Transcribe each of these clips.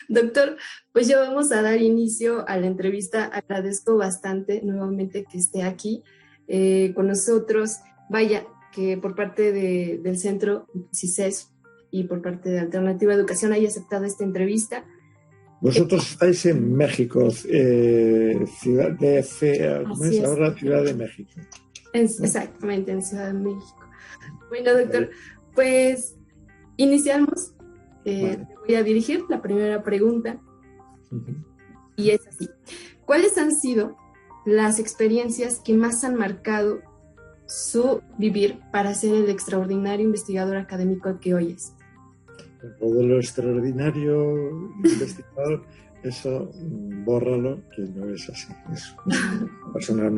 Doctor, pues ya vamos a dar inicio a la entrevista. Agradezco bastante nuevamente que esté aquí con nosotros. Vaya, que por parte del Centro CISES y por parte de Alternativa Educación haya aceptado esta entrevista. Vosotros estáis en México, Ciudad de ¿cómo es ahora? Ciudad de México. Exactamente, en Ciudad de México. Bueno, doctor, pues iniciamos. Te voy a dirigir la primera pregunta y es así. ¿Cuáles han sido las experiencias que más han marcado su vivir para ser el extraordinario investigador académico que hoy es? Todo lo extraordinario investigador, eso bórralo, que no es así. Es una persona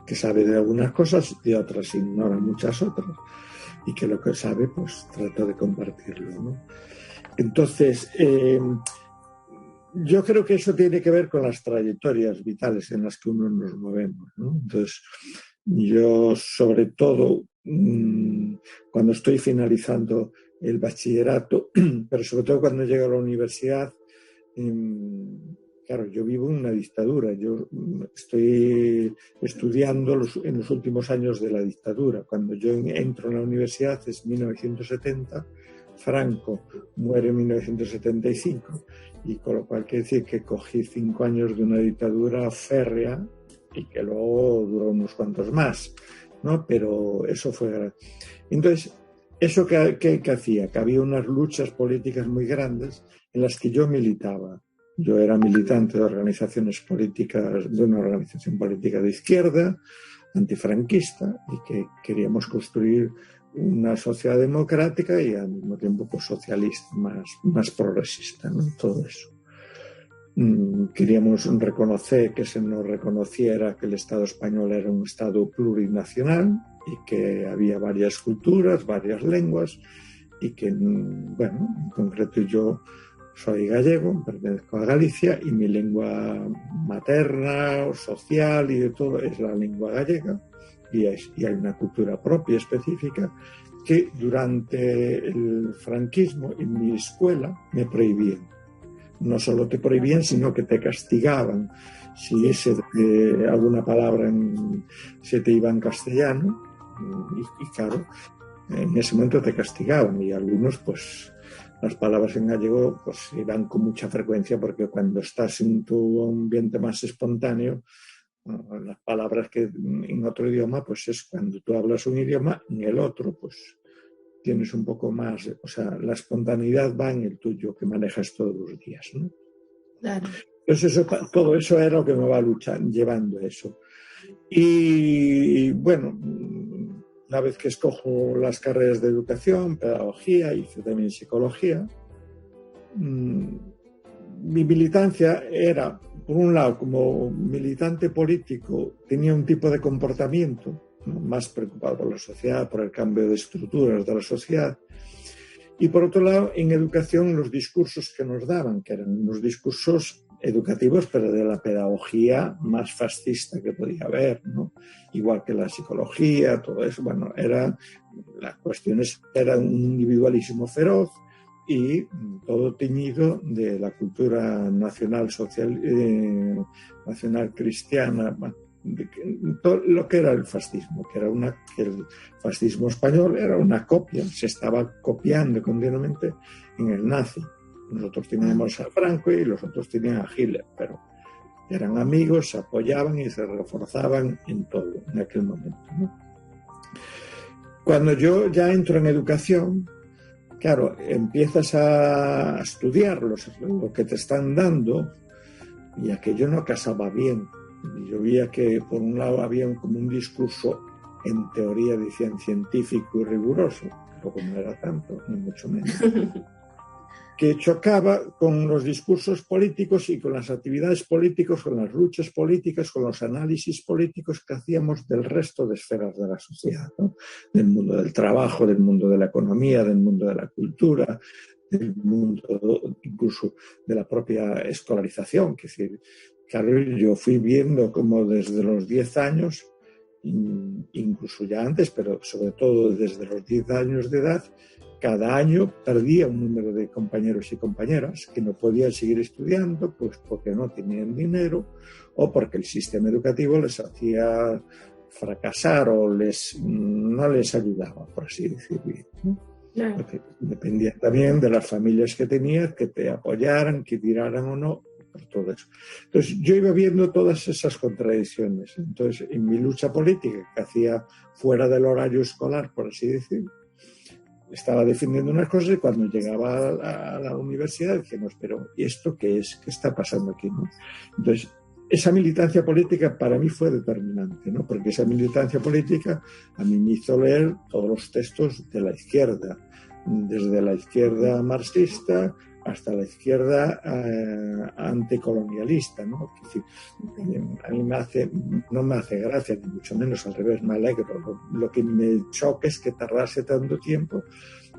que sabe de algunas cosas y otras ignora muchas otras, y que lo que sabe pues trata de compartirlo, ¿no? Entonces, yo creo que eso tiene que ver con las trayectorias vitales en las que uno nos movemos, ¿no? Entonces, yo sobre todo cuando estoy finalizando el bachillerato, pero sobre todo cuando llego a la universidad, claro, yo vivo en una dictadura. Yo estoy estudiando en los últimos años de la dictadura. Cuando yo entro en la universidad es 1970, Franco muere en 1975, y con lo cual quiere decir que cogí 5 años de una dictadura férrea y que luego duró unos cuantos más, ¿no? Pero eso fue... Entonces, ¿eso qué hacía? Que había unas luchas políticas muy grandes en las que yo militaba. Yo era militante de organizaciones políticas, de una organización política de izquierda, antifranquista, y que queríamos construir una sociedad democrática y al mismo tiempo pues, socialista, más progresista, ¿no? Todo eso. Queríamos reconocer, que se nos reconociera que el Estado español era un Estado plurinacional y que había varias culturas, varias lenguas, y que, bueno, en concreto yo soy gallego, pertenezco a Galicia y mi lengua materna, social y de todo es la lengua gallega, y hay una cultura propia específica que durante el franquismo en mi escuela me prohibían. No solo te prohibían, sino que te castigaban si alguna palabra se te iba en castellano, y claro, en ese momento te castigaban, y algunos pues las palabras en gallego pues iban con mucha frecuencia, porque cuando estás en tu ambiente más espontáneo, las palabras que en otro idioma pues es cuando tú hablas un idioma, en el otro pues tienes un poco más, o sea, la espontaneidad va en el tuyo, que manejas todos los días, ¿no? Claro. Entonces todo eso era lo que me va llevando a eso. Y bueno, una vez que escojo las carreras de educación, pedagogía, hice también psicología, mi militancia era, por un lado, como militante político, tenía un tipo de comportamiento, ¿no? Más preocupado por la sociedad, por el cambio de estructuras de la sociedad. Y por otro lado, en educación, los discursos que nos daban, que eran unos discursos educativos, pero de la pedagogía más fascista que podía haber, ¿no? Igual que la psicología, todo eso, bueno, las cuestiones eran un individualismo feroz y todo teñido de la cultura nacional social, nacional cristiana, bueno, todo lo que era el fascismo, que el fascismo español era una copia, se estaba copiando continuamente en el nazi. Nosotros teníamos a Franco y los otros tenían a Hitler, pero eran amigos, se apoyaban y se reforzaban en todo en aquel momento, ¿no? Cuando yo ya entro en educación, claro, empiezas a estudiar lo que te están dando, y aquello no casaba bien. Yo veía que por un lado había como un discurso en teoría decían científico y riguroso, luego no era tanto, ni mucho menos, que chocaba con los discursos políticos y con las actividades políticas, con las luchas políticas, con los análisis políticos que hacíamos del resto de esferas de la sociedad, ¿no? Del mundo del trabajo, del mundo de la economía, del mundo de la cultura, del mundo, incluso de la propia escolarización. Es decir, claro, yo fui viendo como desde los 10 años, incluso ya antes, pero sobre todo desde los 10 años de edad, cada año perdía un número de compañeros y compañeras que no podían seguir estudiando, pues porque no tenían dinero o porque el sistema educativo les hacía fracasar o no les ayudaba, por así decirlo, ¿no? Claro. Porque dependía también de las familias que tenías, que te apoyaran, que tiraran o no, por todo eso. Entonces yo iba viendo todas esas contradicciones. Entonces en mi lucha política que hacía fuera del horario escolar, por así decirlo, estaba defendiendo unas cosas y cuando llegaba a la universidad decíamos, pero ¿y esto qué es? ¿Qué está pasando aquí, no? Entonces esa militancia política para mí fue determinante, ¿no? Porque esa militancia política a mí me hizo leer todos los textos de la izquierda, desde la izquierda marxista hasta la izquierda anticolonialista, ¿no? Es decir, a mí no me hace gracia, ni mucho menos, al revés, me alegro. Lo que me choca es que tardase tanto tiempo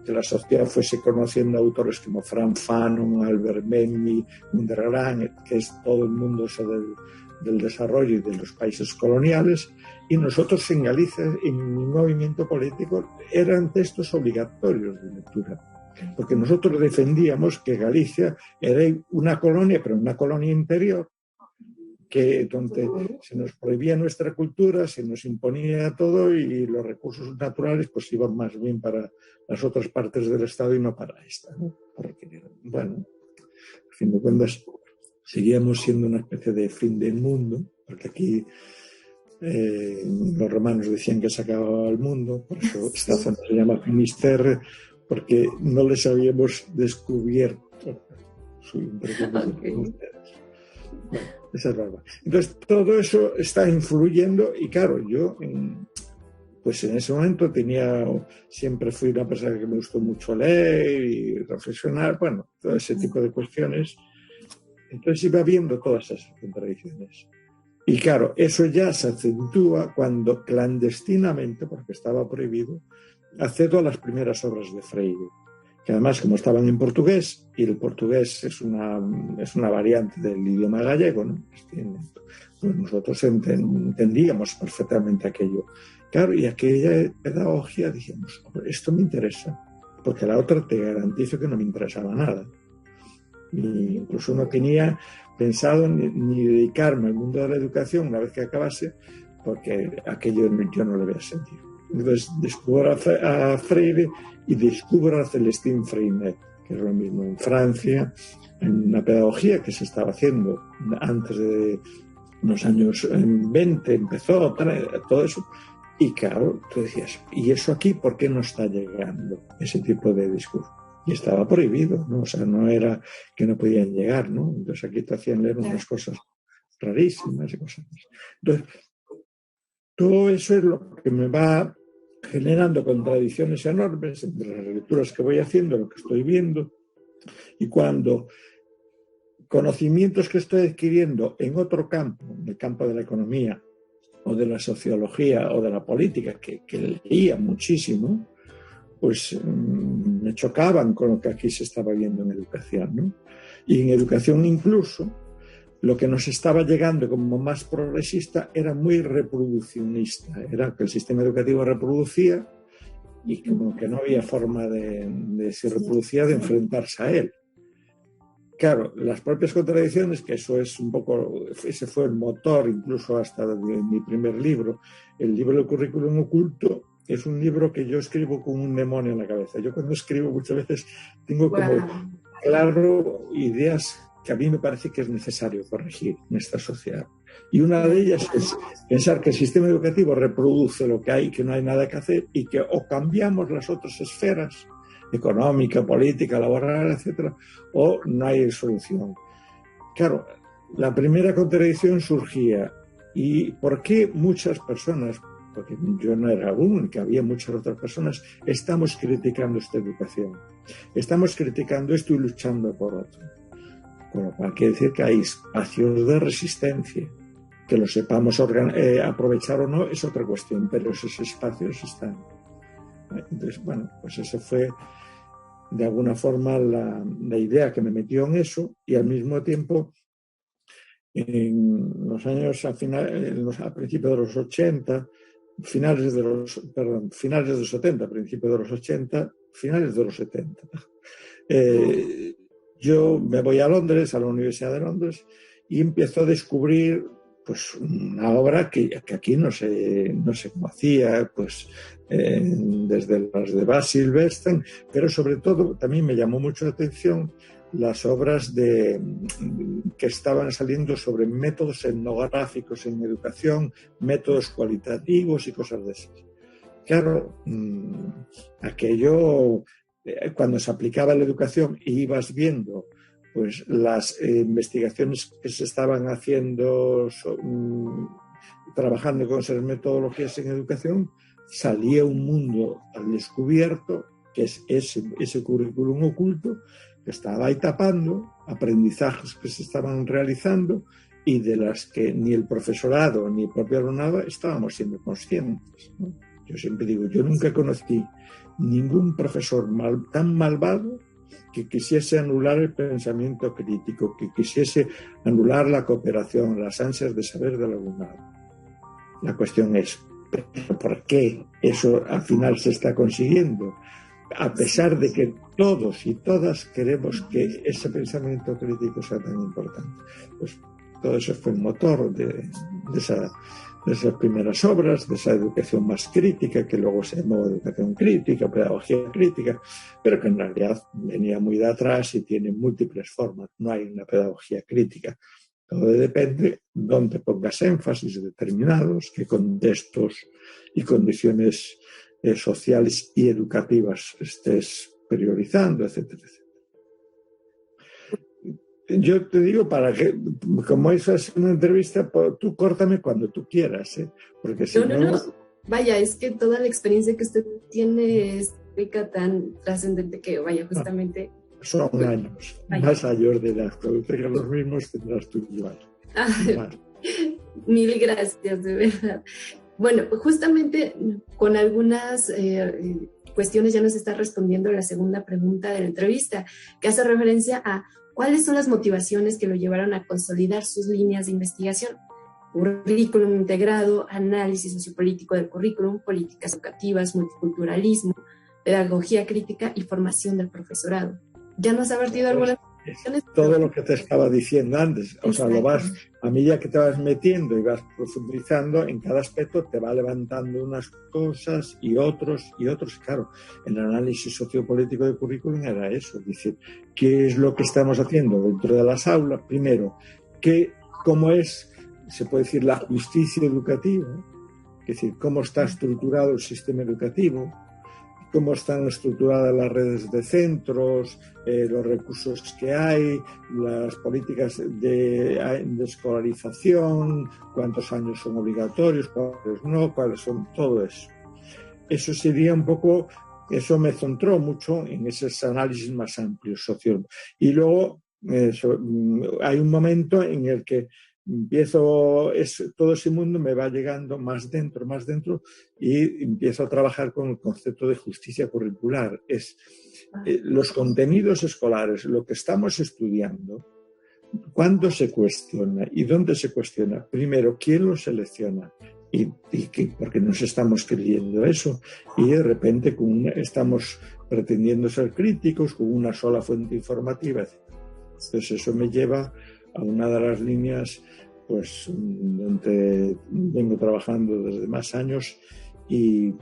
que la sociedad fuese conociendo autores como Frank Fanon, Albert Memmi, Underground, que es todo el mundo eso del desarrollo y de los países coloniales, y nosotros en Galicia, en mi movimiento político, eran textos obligatorios de lectura, porque nosotros defendíamos que Galicia era una colonia, pero una colonia interior, que donde se nos prohibía nuestra cultura, se nos imponía todo y los recursos naturales pues iban más bien para las otras partes del Estado y no para esta, ¿no? Porque, bueno, a fin de cuentas seguíamos siendo una especie de fin del mundo, porque aquí los romanos decían que se acababa el mundo, por eso esta zona se llama Finisterre, porque no les habíamos descubierto su interpretación. Bueno, esa es verdad. Entonces, todo eso está influyendo y claro, yo pues en ese momento siempre fui una persona que me gustó mucho leer y reflexionar, bueno, todo ese tipo de cuestiones. Entonces iba viendo todas esas contradicciones. Y claro, eso ya se acentúa cuando clandestinamente, porque estaba prohibido, accedo a las primeras obras de Freire, que además como estaban en portugués, y el portugués es una variante del idioma gallego, ¿no? Pues nosotros entendíamos perfectamente aquello. Claro, y aquella pedagogía dijimos, esto me interesa, porque la otra te garantizo que no me interesaba nada. Y incluso no tenía pensado ni dedicarme al mundo de la educación una vez que acabase, porque aquello yo no lo había sentido. Entonces descubro a Freire y descubro a Célestin Freinet, que es lo mismo en Francia, en una pedagogía que se estaba haciendo antes de los años 20, empezó todo eso. Y claro, tú decías, ¿y eso aquí por qué no está llegando ese tipo de discurso? Y estaba prohibido, ¿no? O sea, no era que no podían llegar, ¿no? Entonces aquí te hacían leer unas cosas rarísimas y cosas así. Entonces, todo eso es lo que me va generando contradicciones enormes entre las lecturas que voy haciendo, lo que estoy viendo, y cuando conocimientos que estoy adquiriendo en otro campo, en el campo de la economía, o de la sociología, o de la política, que leía muchísimo, pues me chocaban con lo que aquí se estaba viendo en educación, ¿no? Y en educación incluso, lo que nos estaba llegando como más progresista era muy reproduccionista, era que el sistema educativo reproducía y como que no había forma de si reproducía, de enfrentarse a él. Claro, las propias contradicciones, que eso es un poco, ese fue el motor incluso hasta de mi primer libro, el libro del currículum oculto, es un libro que yo escribo con un demonio en la cabeza. Yo cuando escribo muchas veces tengo como claro ideas que a mí me parece que es necesario corregir en esta sociedad. Y una de ellas es pensar que el sistema educativo reproduce lo que hay, que no hay nada que hacer y que o cambiamos las otras esferas, económica, política, laboral, etcétera, o no hay solución. Claro, la primera contradicción surgía. ¿Y por qué muchas personas, porque yo no era la única, había muchas otras personas, estamos criticando esta educación? Estamos criticando esto y luchando por otro. Con lo cual quiere decir que hay espacios de resistencia. Que lo sepamos aprovechar o no es otra cuestión, pero esos espacios están. Entonces, bueno, pues eso fue de alguna forma la idea que me metió en eso, y al mismo tiempo en los años a principios de los 80, finales de los 70, principios de los 80, finales de los 70. Yo me voy a Londres, a la Universidad de Londres, y empiezo a descubrir pues una obra que aquí no sé cómo hacía, pues desde las de Basil Bernstein, pero sobre todo también me llamó mucho la atención las obras que estaban saliendo sobre métodos etnográficos en educación, métodos cualitativos y cosas de esas. Claro, aquello, cuando se aplicaba la educación y ibas viendo pues las investigaciones que se estaban haciendo trabajando con esas metodologías en educación, salía un mundo al descubierto, que es ese currículum oculto, que estaba ahí tapando aprendizajes que se estaban realizando y de las que ni el profesorado ni el propio alumnado estábamos siendo conscientes, ¿no? Yo siempre digo, yo nunca conocí ningún profesor tan malvado que quisiese anular el pensamiento crítico, que quisiese anular la cooperación, las ansias de saber del alumnado. La cuestión es, ¿por qué eso al final se está consiguiendo? A pesar de que todos y todas queremos que ese pensamiento crítico sea tan importante. Pues todo eso fue el motor de esas primeras obras, de esa educación más crítica, que luego se llamó educación crítica, pedagogía crítica, pero que en realidad venía muy de atrás y tiene múltiples formas. No hay una pedagogía crítica. Todo depende de dónde pongas énfasis determinados, qué contextos y condiciones sociales y educativas estés priorizando, etcétera, etcétera. Yo te digo, para que, como esa es una entrevista, tú córtame cuando tú quieras, ¿eh? Porque si no... Vaya, es que toda la experiencia que usted tiene es rica, tan trascendente que, vaya, justamente... Son años, más años de edad. Cuando tengas los mismos tendrás tú igual. Mil gracias, de verdad. Bueno, justamente con algunas cuestiones ya nos está respondiendo la segunda pregunta de la entrevista, que hace referencia a cuáles son las motivaciones que lo llevaron a consolidar sus líneas de investigación. Currículum integrado, análisis sociopolítico del currículum, políticas educativas, multiculturalismo, pedagogía crítica y formación del profesorado. Ya nos ha vertido algunas cuestiones. Todo lo que te estaba diciendo antes, o sea, a medida que te vas metiendo y vas profundizando en cada aspecto, te va levantando unas cosas y otros. Claro, el análisis sociopolítico del currículum era eso, es decir, ¿qué es lo que estamos haciendo dentro de las aulas? Primero, ¿cómo es, se puede decir, la justicia educativa? Es decir, ¿cómo está estructurado el sistema educativo? Cómo están estructuradas las redes de centros, los recursos que hay, las políticas de escolarización, cuántos años son obligatorios, cuáles no, cuáles son, todo eso. Eso sería un poco, eso me centró mucho en esos análisis más amplios sociales. Y luego hay un momento en el que todo ese mundo me va llegando más dentro, y empiezo a trabajar con el concepto de justicia curricular. Es los contenidos escolares, lo que estamos estudiando, ¿cuándo se cuestiona y dónde se cuestiona? Primero, ¿quién lo selecciona? ¿Y porque nos estamos creyendo eso? Y de repente estamos pretendiendo ser críticos con una sola fuente informativa, etc. Entonces eso me lleva a una de las líneas pues donde vengo trabajando desde más años y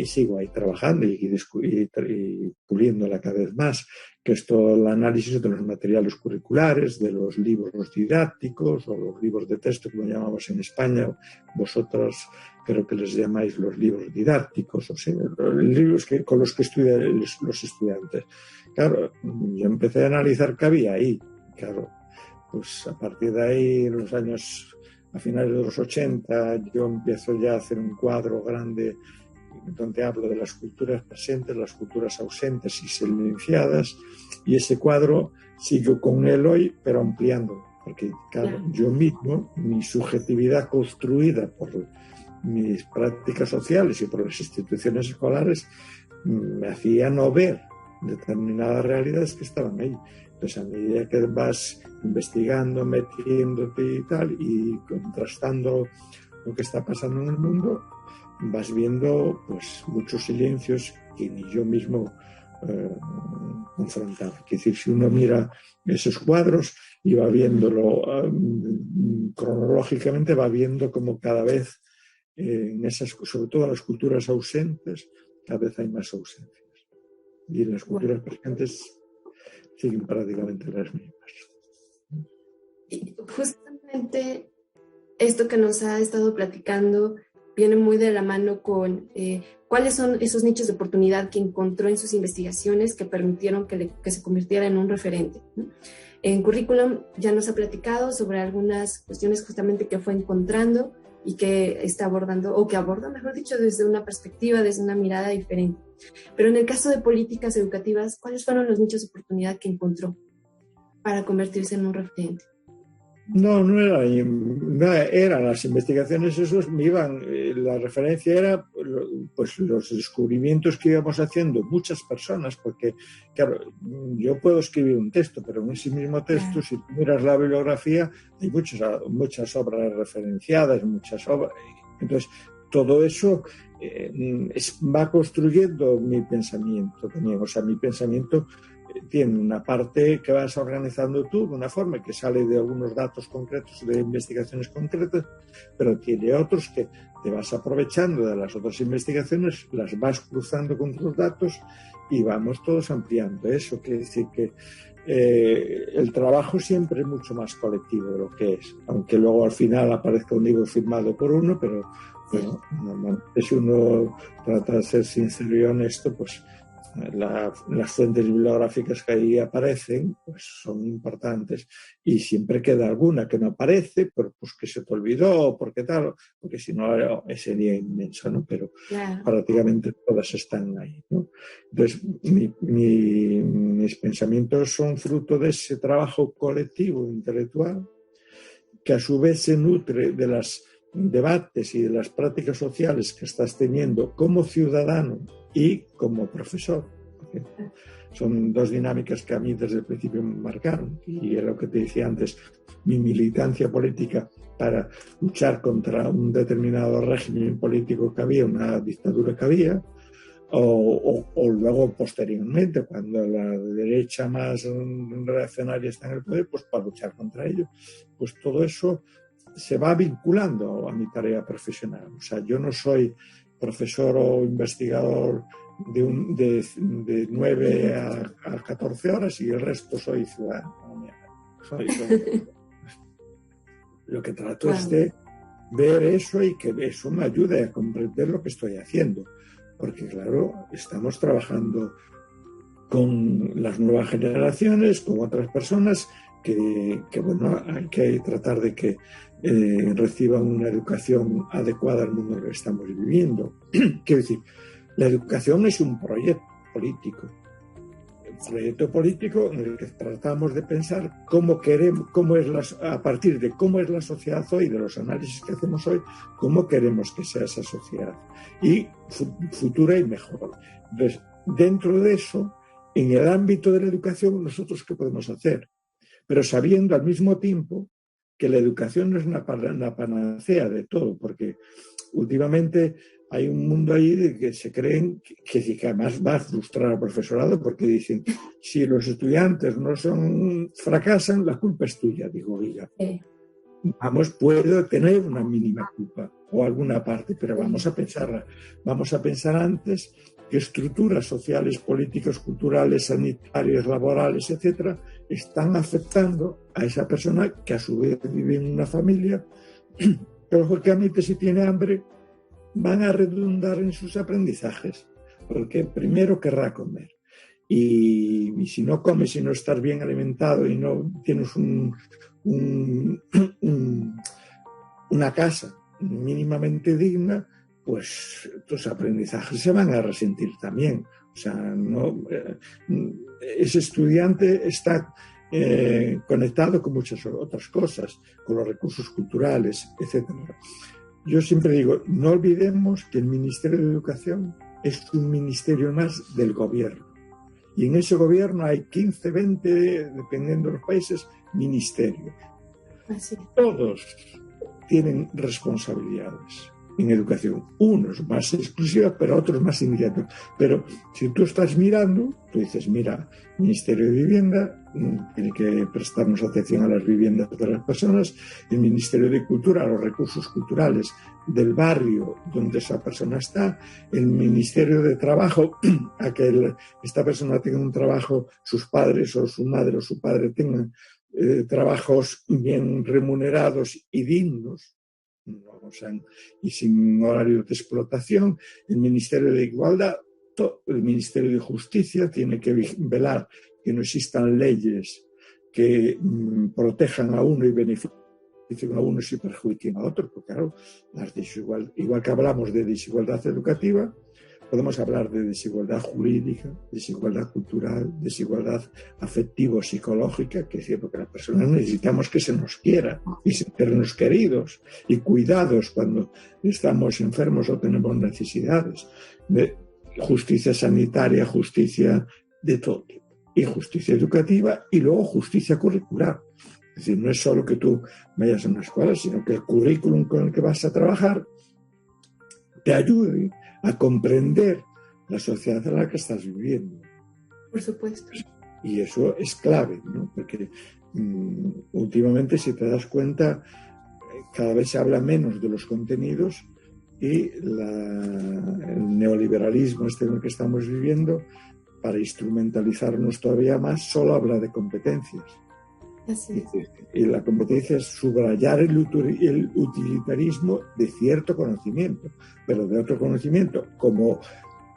sigo ahí trabajando y puliéndola cada vez más, que es todo el análisis de los materiales curriculares, de los libros didácticos o los libros de texto, como llamamos en España. Vosotros creo que les llamáis los libros didácticos, o sea, los libros con los que estudian los estudiantes. Claro, yo empecé a analizar qué había ahí, claro. Pues a partir de ahí, a finales de los 80, yo empiezo ya a hacer un cuadro grande donde hablo de las culturas presentes, las culturas ausentes y silenciadas, y ese cuadro sigo con él hoy, pero ampliándolo, porque claro, yo mismo, mi subjetividad construida por mis prácticas sociales y por las instituciones escolares, me hacía no ver determinadas realidades que estaban ahí. Entonces, a medida que vas investigando, metiéndote y tal, y contrastando lo que está pasando en el mundo, vas viendo pues muchos silencios que ni yo mismo confrontaba. Es decir, si uno mira esos cuadros y va viéndolo cronológicamente, va viendo como cada vez en esas, sobre todo en las culturas ausentes, cada vez hay más ausencias. Y en las culturas presentes siguen prácticamente las mismas. Y justamente esto que nos ha estado platicando viene muy de la mano con cuáles son esos nichos de oportunidad que encontró en sus investigaciones que permitieron que se convirtiera en un referente, ¿no? En Currículum ya nos ha platicado sobre algunas cuestiones justamente que fue encontrando y que está abordando, o que aborda, mejor dicho, desde una perspectiva, desde una mirada diferente. Pero en el caso de políticas educativas, ¿cuáles fueron los nichos de oportunidad que encontró para convertirse en un referente? No eran las investigaciones, esos me iban, la referencia era pues los descubrimientos que íbamos haciendo muchas personas, porque claro, yo puedo escribir un texto, pero en ese mismo texto, si tú miras la bibliografía, hay muchas obras referenciadas, muchas obras, entonces todo eso va construyendo mi pensamiento también, o sea, mi pensamiento tiene una parte que vas organizando tú de una forma que sale de algunos datos concretos, de investigaciones concretas, pero tiene otros que te vas aprovechando de las otras investigaciones, las vas cruzando con tus datos y vamos todos ampliando. Eso quiere decir que el trabajo siempre es mucho más colectivo de lo que es, aunque luego al final aparezca un libro firmado por uno, pero bueno, normalmente si uno trata de ser sincero y honesto, pues las fuentes bibliográficas que ahí aparecen pues son importantes y siempre queda alguna que no aparece, pero pues que se te olvidó, porque tal, porque si no sería inmenso, ¿no? Pero prácticamente todas están ahí, ¿no? Entonces mis pensamientos son fruto de ese trabajo colectivo intelectual que a su vez se nutre de los debates y de las prácticas sociales que estás teniendo como ciudadano y como profesor. Son dos dinámicas que a mí desde el principio me marcaron, y es lo que te decía antes, mi militancia política para luchar contra un determinado régimen político que había, una dictadura que había, o luego posteriormente, cuando la derecha más reaccionaria está en el poder, pues para luchar contra ello. Pues todo eso se va vinculando a mi tarea profesional. O sea, yo no soy profesor o investigador de 9 a 14 horas y el resto soy ciudadano. Lo que trato es de ver eso y que eso me ayude a comprender lo que estoy haciendo. Porque, claro, estamos trabajando con las nuevas generaciones, con otras personas que bueno, hay que tratar de que reciban una educación adecuada al mundo que estamos viviendo. Quiero decir, la educación es un proyecto político. Un proyecto político en el que tratamos de pensar a partir de cómo es la sociedad hoy, de los análisis que hacemos hoy, cómo queremos que sea esa sociedad y futura y mejor. Entonces, dentro de eso, en el ámbito de la educación, nosotros ¿qué podemos hacer? Pero sabiendo al mismo tiempo que la educación no es una panacea de todo, porque últimamente hay un mundo ahí de que se creen que además va a frustrar al profesorado, porque dicen, si los estudiantes fracasan, la culpa es tuya. Digo, oiga, vamos, puedo tener una mínima culpa o alguna parte, pero vamos a pensar antes qué estructuras sociales, políticas, culturales, sanitarias, laborales, etcétera, están afectando a esa persona que a su vez vive en una familia, pero lógicamente si tiene hambre van a redundar en sus aprendizajes, porque primero querrá comer. Y si no comes, si no estás bien alimentado y no tienes una casa mínimamente digna, pues tus aprendizajes se van a resentir también. O sea, ese estudiante está conectado con muchas otras cosas, con los recursos culturales, etc. Yo siempre digo, no olvidemos que el Ministerio de Educación es un ministerio más del gobierno. Y en ese gobierno hay 15, 20, dependiendo de los países, ministerios. Así. Todos tienen responsabilidades en educación, unos más exclusivas, pero otros más inmediatos. Pero si tú estás mirando, tú dices, mira, Ministerio de Vivienda tiene que prestarnos atención a las viviendas de las personas, el Ministerio de Cultura a los recursos culturales del barrio donde esa persona está, el Ministerio de Trabajo a que esta persona tenga un trabajo, sus padres o su madre o su padre tengan trabajos bien remunerados y dignos, y sin horarios de explotación, el Ministerio de Igualdad, el Ministerio de Justicia tiene que velar que no existan leyes que protejan a uno y beneficien a unos y perjudiquen a otros, porque claro, igual que hablamos de desigualdad educativa, podemos hablar de desigualdad jurídica, desigualdad cultural, desigualdad afectivo-psicológica, que es decir, porque las personas necesitamos que se nos quiera y sentirnos queridos y cuidados cuando estamos enfermos o tenemos necesidades. De justicia sanitaria, justicia de todo tipo, y justicia educativa y luego justicia curricular. Es decir, no es solo que tú vayas a una escuela, sino que el currículum con el que vas a trabajar te ayude a comprender la sociedad en la que estás viviendo. Por supuesto. Y eso es clave, ¿no? Porque últimamente, si te das cuenta, cada vez se habla menos de los contenidos y el neoliberalismo en el que estamos viviendo, para instrumentalizarnos todavía más, solo habla de competencias. Así es. Y la competencia es subrayar el utilitarismo de cierto conocimiento, pero de otro conocimiento, como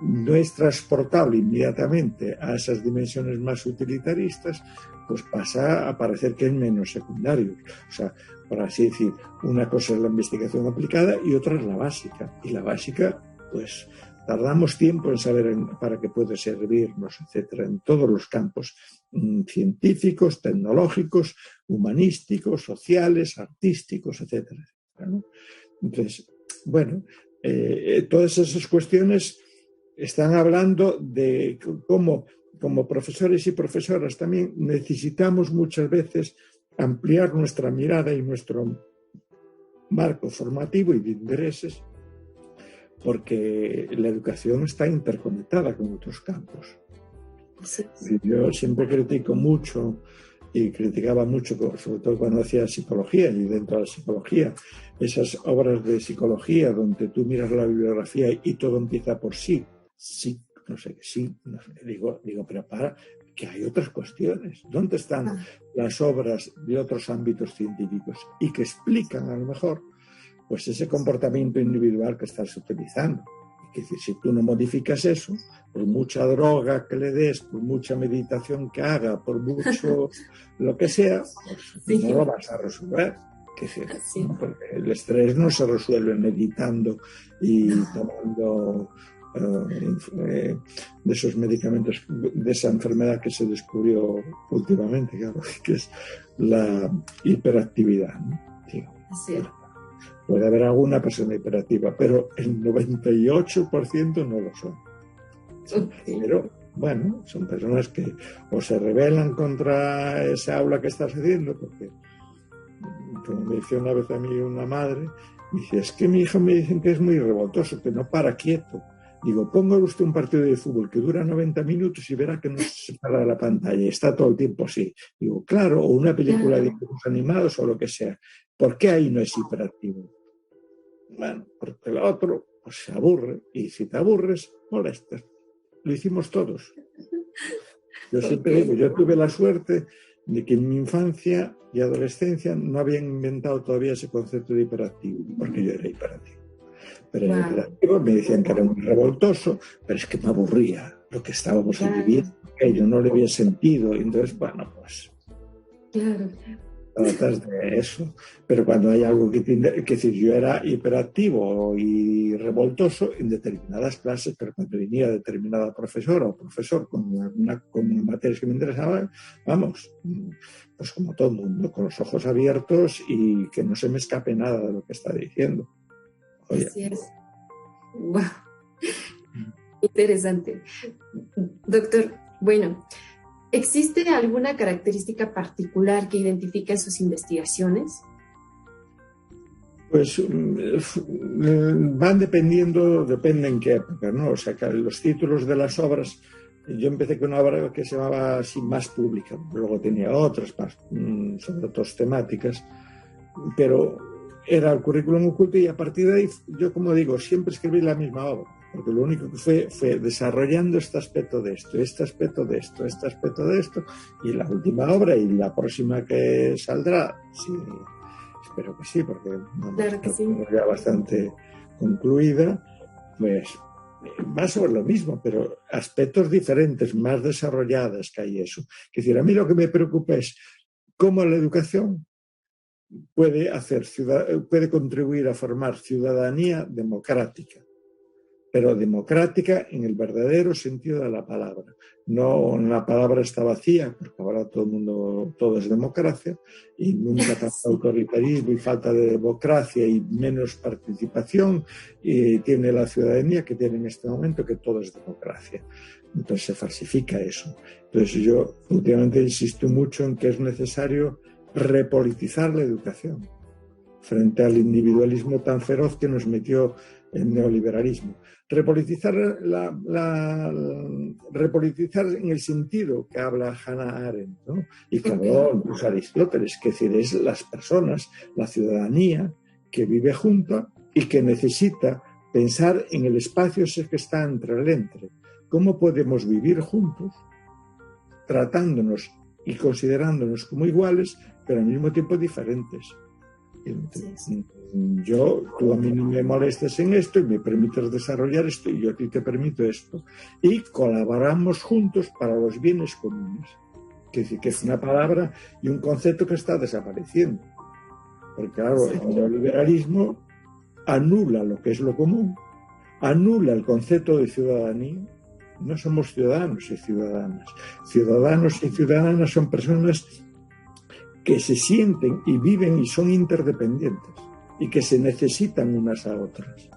no es transportable inmediatamente a esas dimensiones más utilitaristas, pues pasa a parecer que es menos secundario. O sea, por así decir, una cosa es la investigación aplicada y otra es la básica. Y la básica, pues tardamos tiempo en saber para qué puede servirnos, etcétera, en todos los campos científicos, tecnológicos, humanísticos, sociales, artísticos, etcétera, ¿no? Entonces, bueno, todas esas cuestiones están hablando de cómo, como profesores y profesoras, también necesitamos muchas veces ampliar nuestra mirada y nuestro marco formativo y de intereses, porque la educación está interconectada con otros campos. Sí. Yo siempre critico mucho y criticaba mucho, sobre todo cuando hacía psicología, y dentro de la psicología, esas obras de psicología donde tú miras la bibliografía y todo empieza por sí, no sé, digo, pero para, que hay otras cuestiones. ¿Dónde están las obras de otros ámbitos científicos y que explican a lo mejor pues ese comportamiento individual que estás utilizando? Es decir, si tú no modificas eso, por mucha droga que le des, por mucha meditación que haga, por mucho lo que sea, pues no lo vas a resolver. ¿No? Porque el estrés no se resuelve meditando y tomando de esos medicamentos, de esa enfermedad que se descubrió últimamente, claro, que es la hiperactividad, ¿no? Sí. Puede haber alguna persona hiperactiva, pero el 98% no lo son. Okay. Pero, bueno, son personas que o se rebelan contra esa aula que estás haciendo, porque, como me decía una vez a mí una madre, me dice, es que mi hijo me dicen que es muy revoltoso, que no para quieto. Digo, ponga usted un partido de fútbol que dura 90 minutos y verá que no se para de la pantalla y está todo el tiempo así. Digo, claro, o una película de dibujos animados o lo que sea. ¿Por qué ahí no es hiperactivo? Bueno, porque el otro pues, se aburre, y si te aburres, molestas. Lo hicimos todos. Yo siempre digo, yo tuve la suerte de que en mi infancia y adolescencia no habían inventado todavía ese concepto de hiperactivo, porque yo era hiperactivo. Pero el hiperactivo me decían que era muy revoltoso, pero es que me aburría lo que estábamos viviendo, que yo no le había sentido, y entonces, bueno, pues tratas de eso. Pero cuando hay algo que decir, yo era hiperactivo y revoltoso en determinadas clases, pero cuando venía determinada profesora o profesor con materias que me interesaban, vamos, pues como todo el mundo, con los ojos abiertos y que no se me escape nada de lo que está diciendo. Oye. Así es. Wow. Interesante. Doctor, Bueno, ¿existe alguna característica particular que identifique sus investigaciones? Pues van depende en qué época, ¿no? O sea, que los títulos de las obras, yo empecé con una obra que se llamaba así Más Pública, luego tenía otras más, sobre otras temáticas, pero era el currículum oculto y a partir de ahí, yo como digo, siempre escribí la misma obra, porque lo único que fue desarrollando este aspecto de esto, este aspecto de esto, este aspecto de esto, y la última obra y la próxima que saldrá, sí, espero que sí, porque Claro que sí. ya bastante concluida, pues va sobre lo mismo, pero aspectos diferentes, más desarrolladas que hay eso. Es decir, a mí lo que me preocupa es cómo la educación puede contribuir a formar ciudadanía democrática, pero democrática en el verdadero sentido de la palabra. No la palabra está vacía, porque ahora todo es democracia, y nunca tanto autoritarismo y falta de democracia y menos participación tiene la ciudadanía que tiene en este momento, que todo es democracia. Entonces se falsifica eso. Entonces yo últimamente insisto mucho en que es necesario repolitizar la educación frente al individualismo tan feroz que nos metió el neoliberalismo. Repolitizar en el sentido que habla Hannah Arendt, ¿no? Y que habló incluso Aristóteles, que es decir, es las personas, la ciudadanía que vive junta y que necesita pensar en el espacio ese que está entre el entre. ¿Cómo podemos vivir juntos, tratándonos y considerándonos como iguales, pero al mismo tiempo diferentes? Tú a mí no me molestas en esto y me permites desarrollar esto y yo a ti te permito esto. Y colaboramos juntos para los bienes comunes. Que es una palabra y un concepto que está desapareciendo. Porque claro, el neoliberalismo anula lo que es lo común, anula el concepto de ciudadanía. No somos ciudadanos y ciudadanas. Ciudadanos y ciudadanas son personas que se sienten y viven y son interdependientes y que se necesitan unas a otras.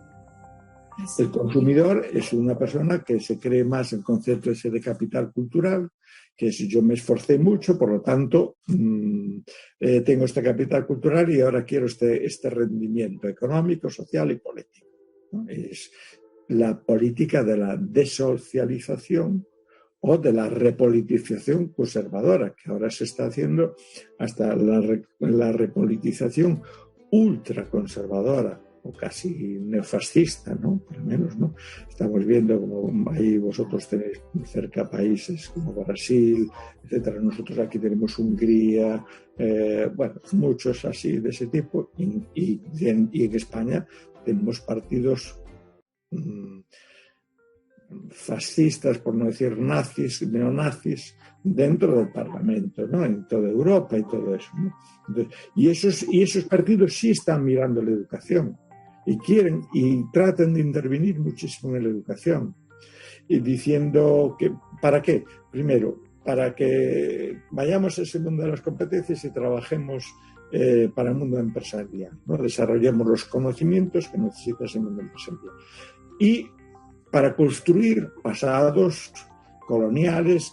El consumidor es una persona que se cree más el concepto ese de capital cultural, que si yo me esforcé mucho, por lo tanto tengo este capital cultural y ahora quiero este rendimiento económico, social y político, ¿no? Es la política de la desocialización o de la repolitización conservadora, que ahora se está haciendo hasta la repolitización ultraconservadora o casi neofascista, ¿no? Por lo menos, ¿no? Estamos viendo como ahí vosotros tenéis cerca países como Brasil, etcétera. Nosotros aquí tenemos Hungría, bueno, muchos así de ese tipo, y en España tenemos partidos fascistas, por no decir nazis, neonazis, dentro del Parlamento, ¿no? En toda Europa y todo eso, ¿no? Entonces, y esos partidos sí están mirando la educación y quieren y tratan de intervenir muchísimo en la educación y diciendo que, ¿para qué? Primero, para que vayamos a ese mundo de las competencias y trabajemos para el mundo empresarial, ¿no? Desarrollemos los conocimientos que necesita ese mundo empresarial. Y para construir pasados coloniales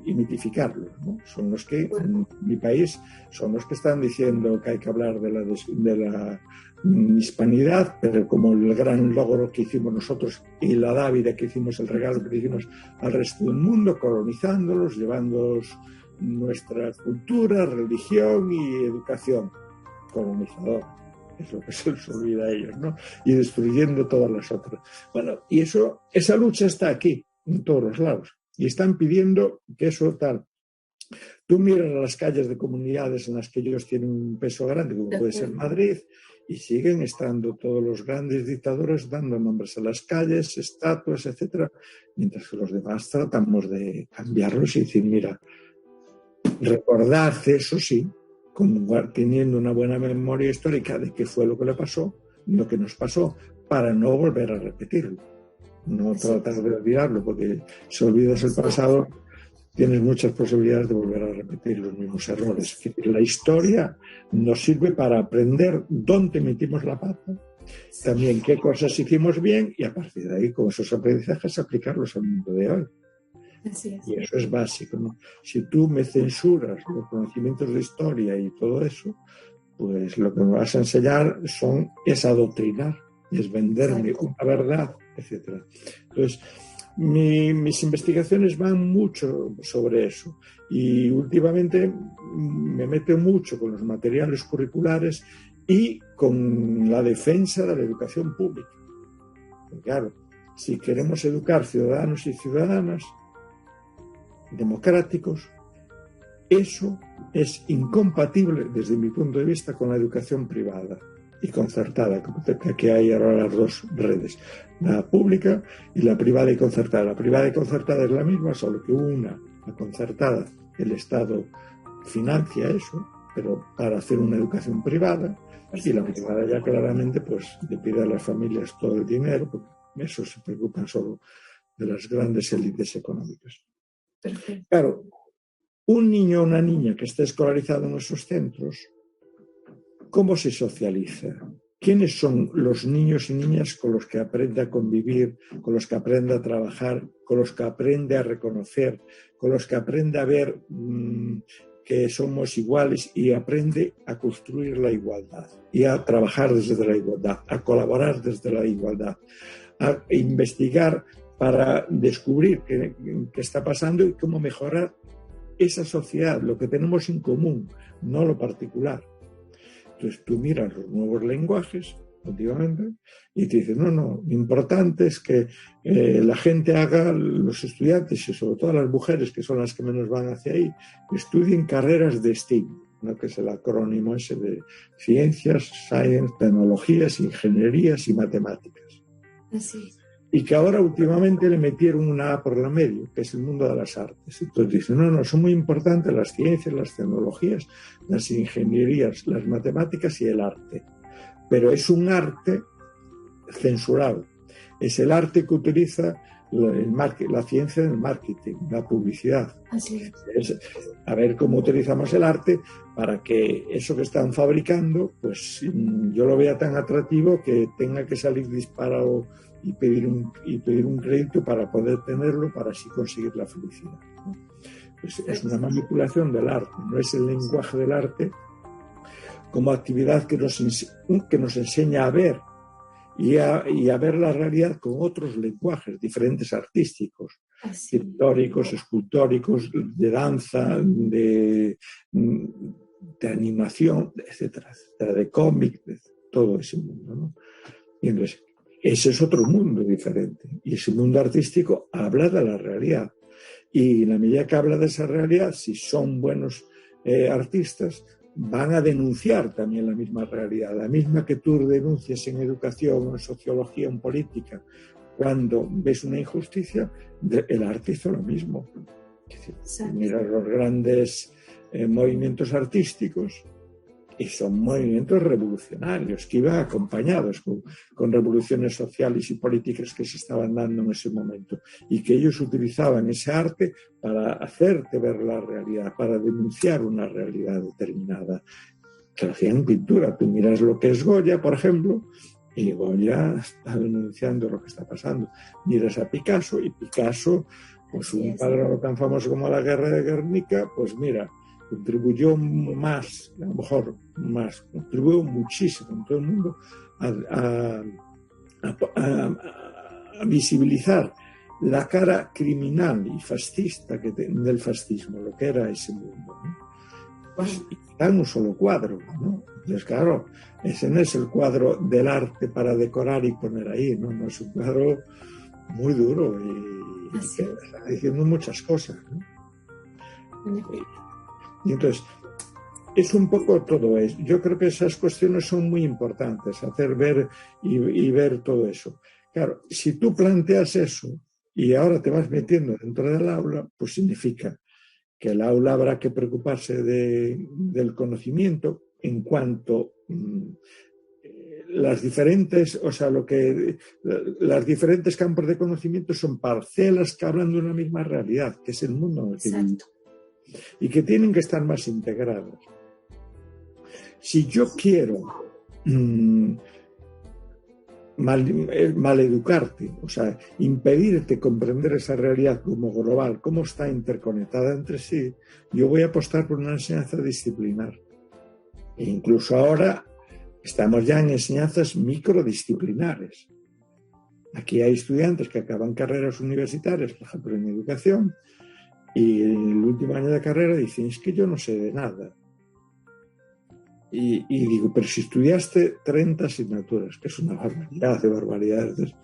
y mitificarlos, ¿no? Son los que, en mi país, son los que están diciendo que hay que hablar de la hispanidad, pero como el gran logro que hicimos nosotros y la dávida que hicimos, el regalo que hicimos al resto del mundo, colonizándolos, llevándolos nuestra cultura, religión y educación colonizadora. Es lo que se les olvida a ellos, ¿no? Y destruyendo todas las otras. Bueno, y esa lucha está aquí, en todos los lados. Y están pidiendo que eso tal. Tú miras las calles de comunidades en las que ellos tienen un peso grande, como puede ser Madrid, y siguen estando todos los grandes dictadores dando nombres a las calles, estatuas, etcétera, mientras que los demás tratamos de cambiarlos y decir, mira, recordad eso sí, teniendo una buena memoria histórica de qué fue lo que le pasó, lo que nos pasó, para no volver a repetirlo. No tratar de olvidarlo, porque si olvidas el pasado, tienes muchas posibilidades de volver a repetir los mismos errores. La historia nos sirve para aprender dónde metimos la pata, también qué cosas hicimos bien, y a partir de ahí, con esos aprendizajes, aplicarlos al mundo de hoy. Así es. Y eso es básico, ¿no? Si tú me censuras los conocimientos de historia y todo eso, pues lo que me vas a enseñar es adoctrinar, es venderme una verdad, etc. Entonces, mis investigaciones van mucho sobre eso y últimamente me meto mucho con los materiales curriculares y con la defensa de la educación pública. Porque, claro, si queremos educar ciudadanos y ciudadanas democráticos, eso es incompatible desde mi punto de vista con la educación privada y concertada, que hay ahora las dos redes, la pública y la privada y concertada. La privada y concertada es la misma, solo que la concertada, el Estado financia eso, pero para hacer una educación privada, y la privada ya claramente pues le pide a las familias todo el dinero, porque eso se preocupan solo de las grandes élites económicas. Perfecto. Claro, un niño o una niña que esté escolarizado en esos centros, ¿cómo se socializa? ¿Quiénes son los niños y niñas con los que aprende a convivir, con los que aprende a trabajar, con los que aprende a reconocer, con los que aprende a ver que somos iguales y aprende a construir la igualdad y a trabajar desde la igualdad, a colaborar desde la igualdad, a investigar para descubrir qué está pasando y cómo mejorar esa sociedad, lo que tenemos en común, no lo particular? Entonces tú miras los nuevos lenguajes, últimamente, y te dicen, no, lo importante es que la gente haga, los estudiantes y sobre todo las mujeres, que son las que menos van hacia ahí, estudien carreras de STEAM, ¿no? Que es el acrónimo ese de ciencias, science, tecnologías, ingenierías y matemáticas. Así es. Y que ahora últimamente le metieron una A por la medio, que es el mundo de las artes. Entonces dicen, no, son muy importantes las ciencias, las tecnologías, las ingenierías, las matemáticas y el arte. Pero es un arte censurado. Es el arte que utiliza la ciencia del marketing, la publicidad. Así es. A ver cómo utilizamos el arte para que eso que están fabricando, pues yo lo vea tan atractivo que tenga que salir disparado y pedir un crédito para poder tenerlo, para así conseguir la felicidad, ¿no? Pues es una manipulación del arte, no es el lenguaje del arte como actividad que nos enseña a ver y a ver la realidad con otros lenguajes diferentes artísticos, pictóricos, escultóricos, de danza, de animación, etcétera, de cómic, de todo ese mundo, ¿no? Y entonces, ese es otro mundo diferente. Y ese mundo artístico habla de la realidad. Y en la medida que habla de esa realidad, si son buenos artistas, van a denunciar también la misma realidad, la misma que tú denuncias en educación, en sociología, en política. Cuando ves una injusticia, el arte hizo lo mismo. Mira los grandes movimientos artísticos, y son movimientos revolucionarios que iban acompañados con revoluciones sociales y políticas que se estaban dando en ese momento, y que ellos utilizaban ese arte para hacerte ver la realidad, para denunciar una realidad determinada, que lo hacían en pintura. Tú miras lo que es Goya, por ejemplo, y Goya está denunciando lo que está pasando. Miras a Picasso, y Picasso, pues un cuadro tan famoso como La Guerra de Guernica, pues mira, contribuyó más, a lo mejor más, contribuyó muchísimo en todo el mundo a visibilizar la cara criminal y fascista del fascismo, lo que era ese mundo, ¿no? Pues está en un solo cuadro, ¿no? Entonces, claro, ese no es el cuadro del arte para decorar y poner ahí, ¿no? No es un cuadro muy duro y que está diciendo muchas cosas, ¿no? Y entonces, es un poco todo eso. Yo creo que esas cuestiones son muy importantes, hacer ver y ver todo eso. Claro, si tú planteas eso y ahora te vas metiendo dentro del aula, pues significa que el aula habrá que preocuparse del conocimiento en cuanto las diferentes campos de conocimiento son parcelas que hablan de una misma realidad, que es el mundo en el que vivimos, y que tienen que estar más integrados. Si yo quiero maleducarte, o sea, impedirte comprender esa realidad como global, cómo está interconectada entre sí. Yo voy a apostar por una enseñanza disciplinar. E incluso ahora estamos ya en enseñanzas microdisciplinares. Aquí hay estudiantes que acaban carreras universitarias, por ejemplo, en educación, y en el último año de carrera dicen, es que yo no sé de nada. Y digo, pero si estudiaste 30 asignaturas, que es una barbaridad de barbaridades.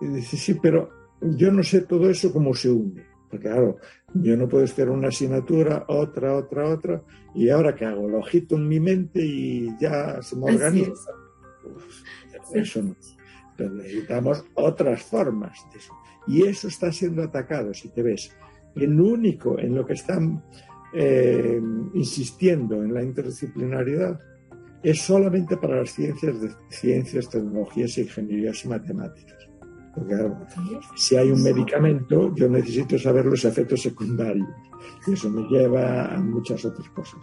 Y dice, sí, pero yo no sé todo eso cómo se une. Porque claro, yo no puedo estudiar una asignatura, otra, y ahora ¿qué hago? Lo agito en mi mente y ya se me organiza. Eso no. Entonces necesitamos otras formas de eso. Y eso está siendo atacado, si te ves. El único en lo que están insistiendo en la interdisciplinaridad es solamente para las ciencias, tecnologías, ingenierías y matemáticas. Porque claro, si hay un medicamento, yo necesito saber los efectos secundarios. Y eso me lleva a muchas otras cosas.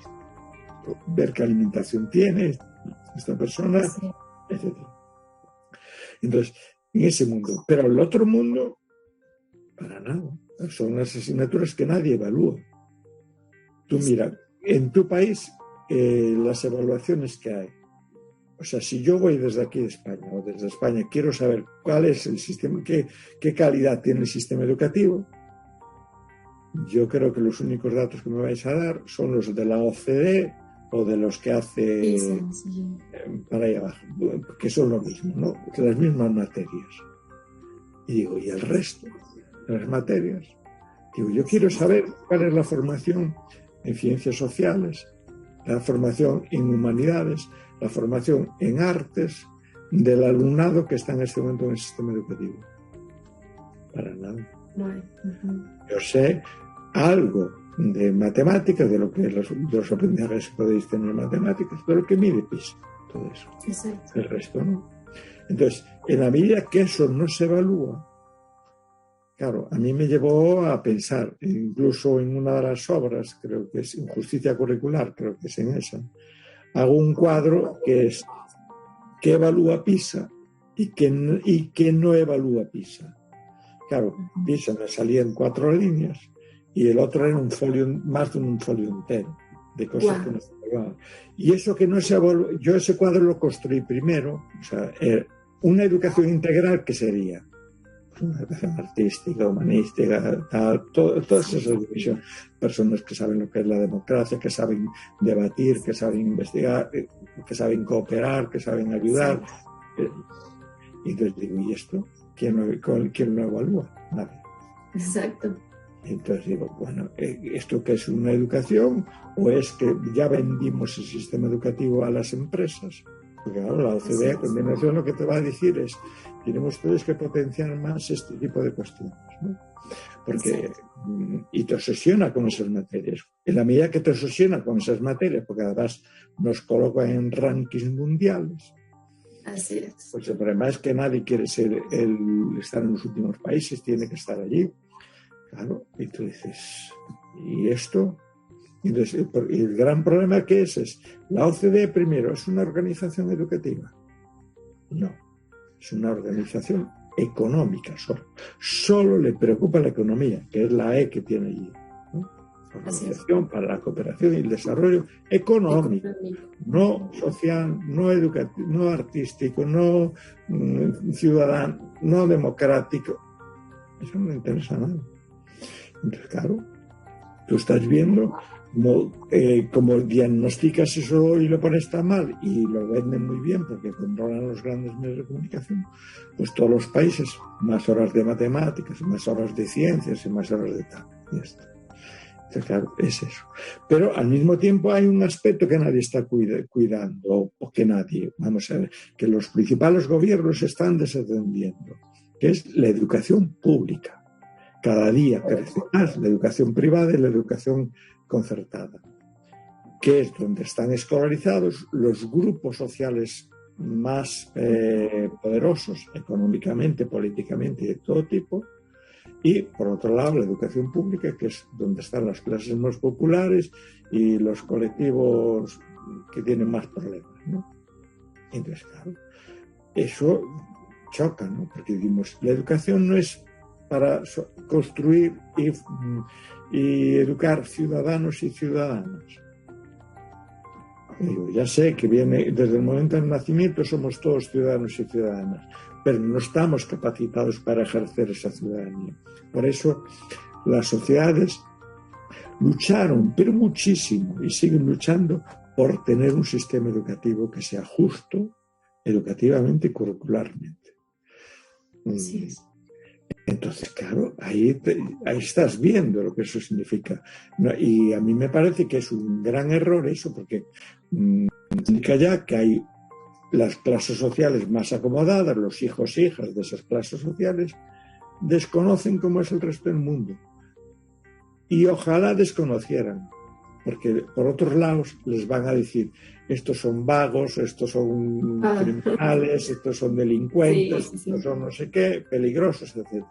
Ver qué alimentación tiene esta persona, etc. Entonces, en ese mundo. Pero el otro mundo, para nada. Son unas asignaturas que nadie evalúa. Tú mira, en tu país, las evaluaciones que hay. O sea, si yo voy desde aquí de España o desde España, quiero saber cuál es el sistema, qué calidad tiene el sistema educativo, yo creo que los únicos datos que me vais a dar son los de la OCDE o de los que hace para ahí abajo, que son lo mismo, ¿no? Las mismas materias. Y digo, ¿y el resto de las materias? Digo, yo quiero saber cuál es la formación en ciencias sociales, la formación en humanidades, la formación en artes del alumnado que está en este momento en el sistema educativo. Para nada. Yo sé algo de matemáticas, de lo que los aprendizajes que podéis tener en matemáticas, pero lo que mide PISA, todo eso. Exacto. El resto no. Entonces, en la medida que eso no se evalúa, claro, a mí me llevó a pensar, incluso en una de las obras, creo que es Injusticia Curricular, creo que es en esa, hago un cuadro que es ¿qué evalúa PISA y qué no evalúa PISA? Claro, PISA me salía en 4 líneas y el otro era un folio, más de un folio entero, de cosas que no se evaluaban. Y eso que no se evalúa, yo ese cuadro lo construí primero, o sea, una educación integral, ¿qué sería? Una educación artística, humanística, todas esas divisiones. Personas que saben lo que es la democracia, que saben debatir, que saben investigar, que saben cooperar, que saben ayudar. Y entonces digo, ¿y esto? ¿Quién lo evalúa? Nadie. Exacto. Entonces digo, bueno, ¿esto qué es una educación? ¿O es que ya vendimos el sistema educativo a las empresas? Porque ahora la OCDE a continuación lo que te va a decir es, tenemos todos que potenciar más este tipo de cuestiones, ¿no? Porque, y te obsesiona con esas materias. En la medida que te obsesiona con esas materias, porque además nos colocan en rankings mundiales. Así es. Pues el problema es que nadie quiere estar en los últimos países, tiene que estar allí. Claro, y tú dices, ¿y esto? Entonces, el gran problema que es la OCDE primero, ¿es una organización educativa? No, es una organización económica solo le preocupa la economía, que es la E que tiene allí, ¿no? Organización para la Cooperación y el Desarrollo económico, no social, no educativo, no artístico, no ciudadano, no democrático. Eso no le interesa nada. Entonces, claro, tú estás viendo como diagnosticas eso y lo pones tan mal y lo venden muy bien porque controlan los grandes medios de comunicación, pues todos los países, más horas de matemáticas, más horas de ciencias y más horas de tal. Y esto. Entonces, claro, es eso. Pero al mismo tiempo hay un aspecto que nadie está cuidando, o que nadie, vamos a ver, que los principales gobiernos están desatendiendo, que es la educación pública. Cada día crece más la educación privada y la educación concertada, que es donde están escolarizados los grupos sociales más poderosos económicamente, políticamente y de todo tipo, y por otro lado la educación pública, que es donde están las clases más populares y los colectivos que tienen más problemas, ¿no? Entonces, claro, eso choca, ¿no? Porque decimos, la educación no es para construir y educar ciudadanos y ciudadanas. Digo, ya sé que viene desde el momento del nacimiento, somos todos ciudadanos y ciudadanas, pero no estamos capacitados para ejercer esa ciudadanía. Por eso las sociedades lucharon, pero muchísimo, y siguen luchando por tener un sistema educativo que sea justo educativamente y curricularmente. Sí. Entonces, claro, ahí estás viendo lo que eso significa. Y a mí me parece que es un gran error eso, porque significa ya que hay las clases sociales más acomodadas, los hijos e hijas de esas clases sociales, desconocen cómo es el resto del mundo. Y ojalá desconocieran, porque por otros lados les van a decir, estos son vagos, estos son criminales, estos son delincuentes, estos son no sé qué, peligrosos, etc.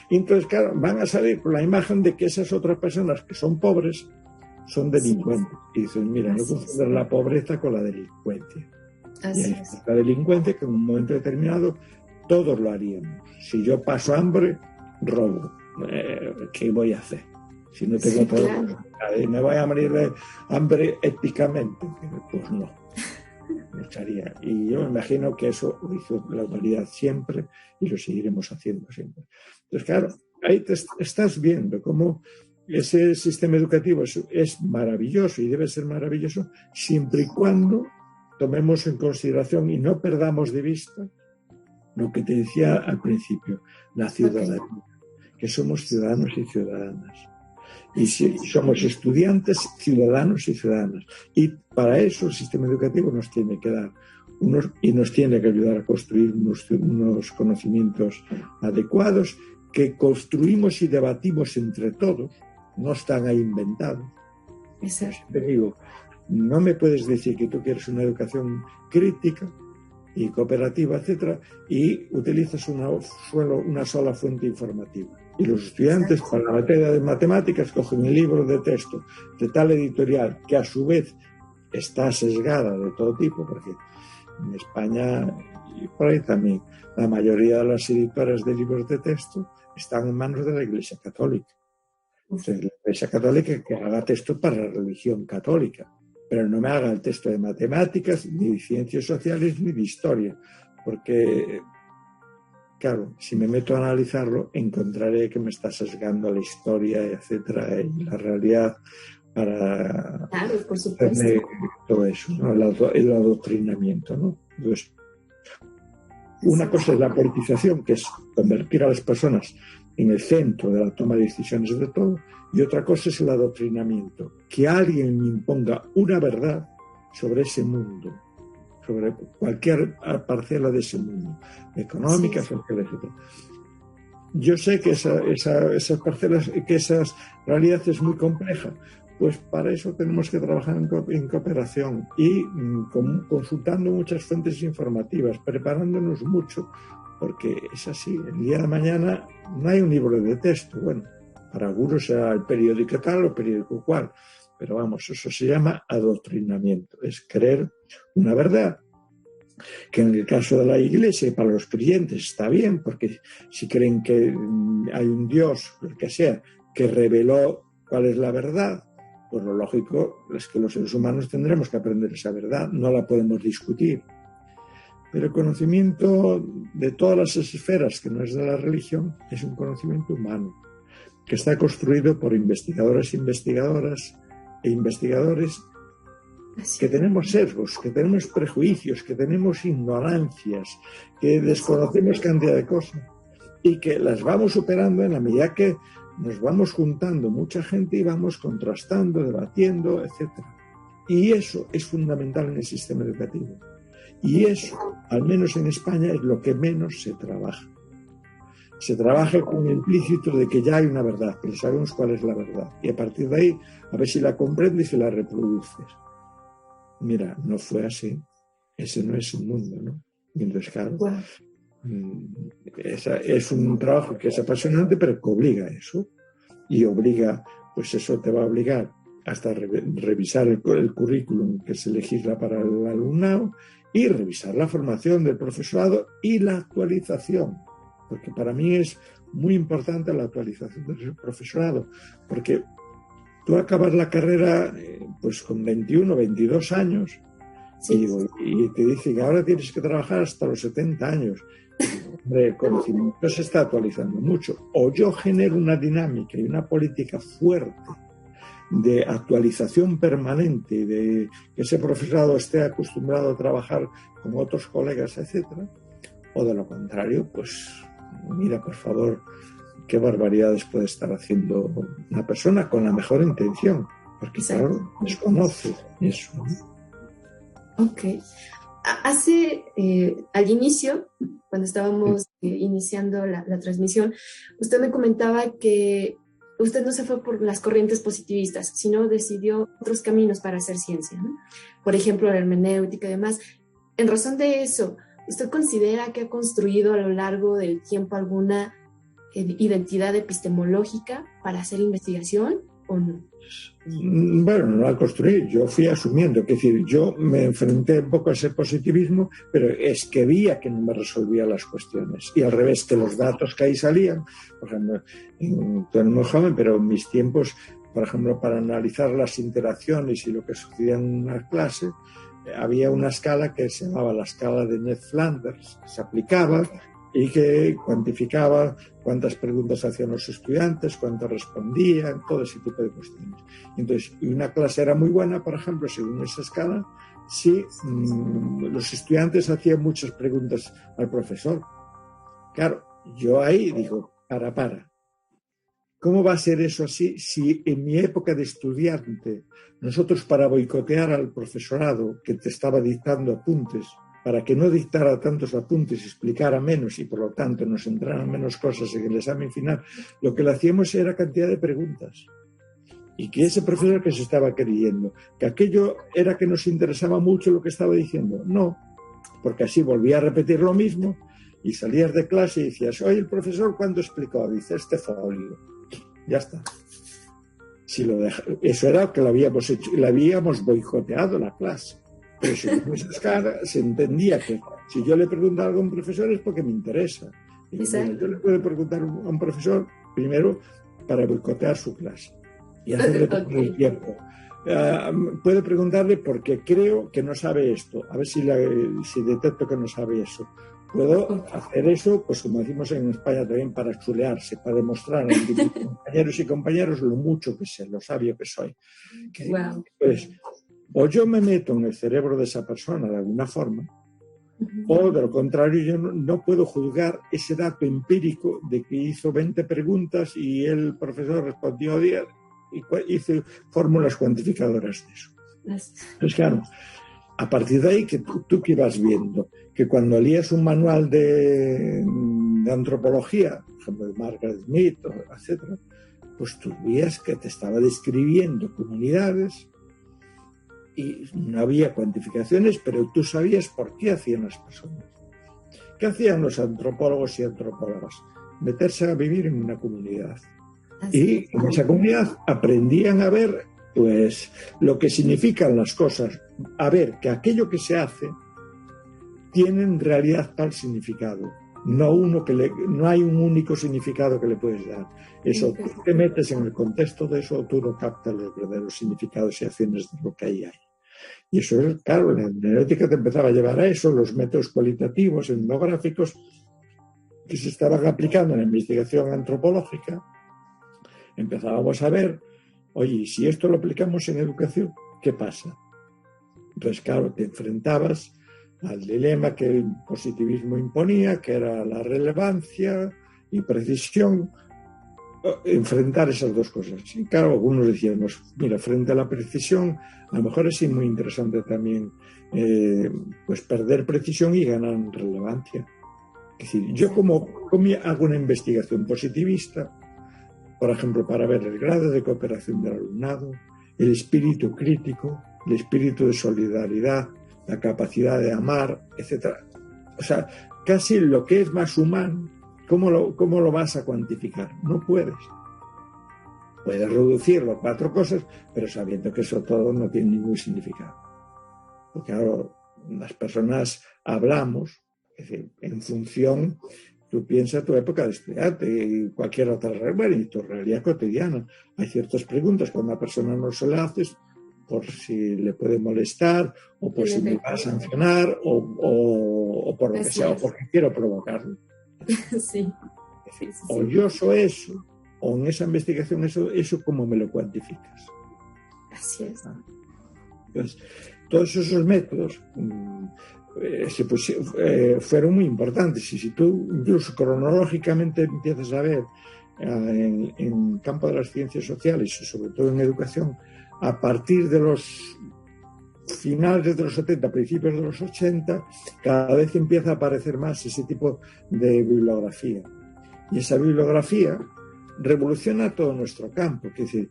Y entonces, claro, van a salir con la imagen de que esas otras personas que son pobres son delincuentes. Y dicen, mira, no confundir la pobreza con la delincuencia. Y ahí está la delincuencia que en un momento determinado todos lo haríamos. Si yo paso hambre, robo. ¿Qué voy a hacer? Si no tengo todo, me voy a morir de hambre éticamente. Pues no, no estaría. Y yo me imagino que eso lo hizo la humanidad siempre y lo seguiremos haciendo siempre. Entonces, claro, ahí estás viendo cómo ese sistema educativo es maravilloso y debe ser maravilloso siempre y cuando tomemos en consideración y no perdamos de vista lo que te decía al principio, la ciudadanía, que somos ciudadanos y ciudadanas. Y si somos estudiantes, ciudadanos y ciudadanas. Y para eso el sistema educativo nos tiene que dar y nos tiene que ayudar a construir unos conocimientos adecuados que construimos y debatimos entre todos, no están ahí inventados. Te digo, no me puedes decir que tú quieres una educación crítica y cooperativa, etcétera, y utilizas una sola fuente informativa. Y los estudiantes para la materia de matemáticas cogen el libro de texto de tal editorial que a su vez está sesgada de todo tipo, porque en España y por ahí también la mayoría de las editoras de libros de texto están en manos de la Iglesia Católica. Entonces, la Iglesia Católica que haga texto para la religión católica, pero no me haga el texto de matemáticas, ni de ciencias sociales, ni de historia, porque, claro, si me meto a analizarlo, encontraré que me está sesgando la historia, etcétera, y la realidad para hacerme todo eso, ¿no? El adoctrinamiento, ¿no? Entonces, una cosa es la politización, que es convertir a las personas en el centro de la toma de decisiones de todo, y otra cosa es el adoctrinamiento, que alguien me imponga una verdad sobre ese mundo, sobre cualquier parcela de ese mundo, económica, social, etc. Yo sé que esas parcelas, que esa realidad es muy compleja, pues para eso tenemos que trabajar en cooperación y consultando muchas fuentes informativas, preparándonos mucho, porque es así, el día de mañana no hay un libro de texto, bueno, para algunos será el periódico tal o el periódico cual, pero vamos, eso se llama adoctrinamiento, es creer una verdad, que en el caso de la Iglesia y para los creyentes está bien, porque si creen que hay un Dios, el que sea, que reveló cuál es la verdad, pues lo lógico es que los seres humanos tendremos que aprender esa verdad, no la podemos discutir. Pero el conocimiento de todas las esferas que no es de la religión es un conocimiento humano, que está construido por investigadores e investigadoras e investigadores que tenemos sesgos, que tenemos prejuicios, que tenemos ignorancias, que desconocemos cantidad de cosas y que las vamos superando en la medida que nos vamos juntando mucha gente y vamos contrastando, debatiendo, etc. Y eso es fundamental en el sistema educativo. Y eso, al menos en España, es lo que menos se trabaja. Se trabaja con el implícito de que ya hay una verdad, pero sabemos cuál es la verdad. Y a partir de ahí, a ver si la comprendes y la reproduces. Mira, no fue así. Ese no es un mundo, ¿no? Entonces, claro, es un trabajo que es apasionante, pero que obliga a eso. Y obliga, pues eso te va a obligar hasta revisar el currículum que se legisla para el alumnado y revisar la formación del profesorado y la actualización, porque para mí es muy importante la actualización del profesorado, porque tú acabas la carrera pues con 21, 22 años sí. y te dicen que ahora tienes que trabajar hasta los 70 años. El conocimiento se está actualizando mucho. O yo genero una dinámica y una política fuerte de actualización permanente, de que ese profesorado esté acostumbrado a trabajar con otros colegas, etcétera, o de lo contrario, pues mira, por favor, qué barbaridades puede estar haciendo una persona con la mejor intención, porque claro, desconoce eso. Ok. Hace, al inicio, cuando estábamos iniciando la transmisión, usted me comentaba que usted no se fue por las corrientes positivistas, sino decidió otros caminos para hacer ciencia, ¿no? Por ejemplo, la hermenéutica y demás. En razón de eso, ¿usted considera que ha construido a lo largo del tiempo alguna identidad epistemológica para hacer investigación o no? Bueno, no la construí, yo fui asumiendo, es decir, yo me enfrenté un poco a ese positivismo, pero es que veía que no me resolvía las cuestiones. Y al revés, que los datos que ahí salían, por ejemplo, tú eres muy joven, pero en mis tiempos, por ejemplo, para analizar las interacciones y lo que sucedía en una clase, había una escala que se llamaba la escala de Ned Flanders, que se aplicaba y que cuantificaba cuántas preguntas hacían los estudiantes, cuántas respondían, todo ese tipo de cuestiones. Entonces, y una clase era muy buena, por ejemplo, según esa escala, si los estudiantes hacían muchas preguntas al profesor. Claro, yo ahí digo, para. ¿Cómo va a ser eso así si en mi época de estudiante nosotros, para boicotear al profesorado que te estaba dictando apuntes, para que no dictara tantos apuntes y explicara menos y por lo tanto nos entraran menos cosas en el examen final, lo que le hacíamos era cantidad de preguntas? Y que ese profesor que se estaba creyendo, que aquello era que nos interesaba mucho lo que estaba diciendo. No, porque así volvía a repetir lo mismo y salías de clase y decías, oye, el profesor, ¿cuándo explicó? Dice, este folio. Ya está. Si lo eso era que lo habíamos hecho, le habíamos boicoteado la clase. Pero si con esas caras se entendía que si yo le pregunto algo a un profesor es porque me interesa. Y bueno, yo le puedo preguntar a un profesor primero para boicotear su clase y hacerle perder el tiempo. Puedo preguntarle porque creo que no sabe esto, a ver si detecto que no sabe eso. Puedo hacer eso, pues como decimos en España también, para chulearse, para demostrar a mis compañeros y compañeros lo mucho que sé, lo sabio que soy. Wow. Pues, o yo me meto en el cerebro de esa persona de alguna forma, o de lo contrario yo no puedo juzgar ese dato empírico de que hizo 20 preguntas y el profesor respondió 10 y hice fórmulas cuantificadoras de eso. Pues claro, a partir de ahí, que tú que vas viendo, que cuando leías un manual de antropología, por ejemplo de Margaret Smith, etc., pues tú veías que te estaba describiendo comunidades y no había cuantificaciones, pero tú sabías por qué hacían las personas. ¿Qué hacían los antropólogos y antropólogas? Meterse a vivir en una comunidad. Y en esa comunidad aprendían a ver pues lo que significan las cosas, a ver que aquello que se hace tiene en realidad tal significado. No hay un único significado que le puedes dar. Eso, tú te metes en el contexto de eso, tú no captas los verdaderos significados y acciones de lo que ahí hay. Y eso es, claro, la hermenéutica te empezaba a llevar a eso, los métodos cualitativos, etnográficos, que se estaban aplicando en la investigación antropológica. Empezábamos a ver, oye, si esto lo aplicamos en educación, ¿qué pasa? Entonces, claro, te enfrentabas al dilema que el positivismo imponía, que era la relevancia y precisión, enfrentar esas dos cosas. Y claro, algunos decíamos, mira, frente a la precisión, a lo mejor es muy interesante también pues perder precisión y ganar relevancia. Es decir, yo como hago una investigación positivista, por ejemplo, para ver el grado de cooperación del alumnado, el espíritu crítico, el espíritu de solidaridad, la capacidad de amar, etc. O sea, casi lo que es más humano, ¿cómo lo vas a cuantificar? No puedes. Puedes reducirlo a 4 cosas, pero sabiendo que eso todo no tiene ningún significado. Porque ahora las personas hablamos, es decir, en función, tú piensas tu época de estudiante y cualquier otra, bueno, y tu realidad cotidiana. Hay ciertas preguntas que a una persona no se le haces por si le puede molestar, o por si me va a sancionar, o por lo que sea, o porque quiero provocarlo. Sí. Es decir, o yo soy eso, o en esa investigación eso ¿cómo me lo cuantificas? Así es. Entonces, todos esos métodos fueron muy importantes. Y si tú incluso cronológicamente empiezas a ver en el campo de las ciencias sociales y sobre todo en educación, a partir de los finales de los 70, principios de los 80, cada vez empieza a aparecer más ese tipo de bibliografía. Y esa bibliografía revoluciona todo nuestro campo. Es decir,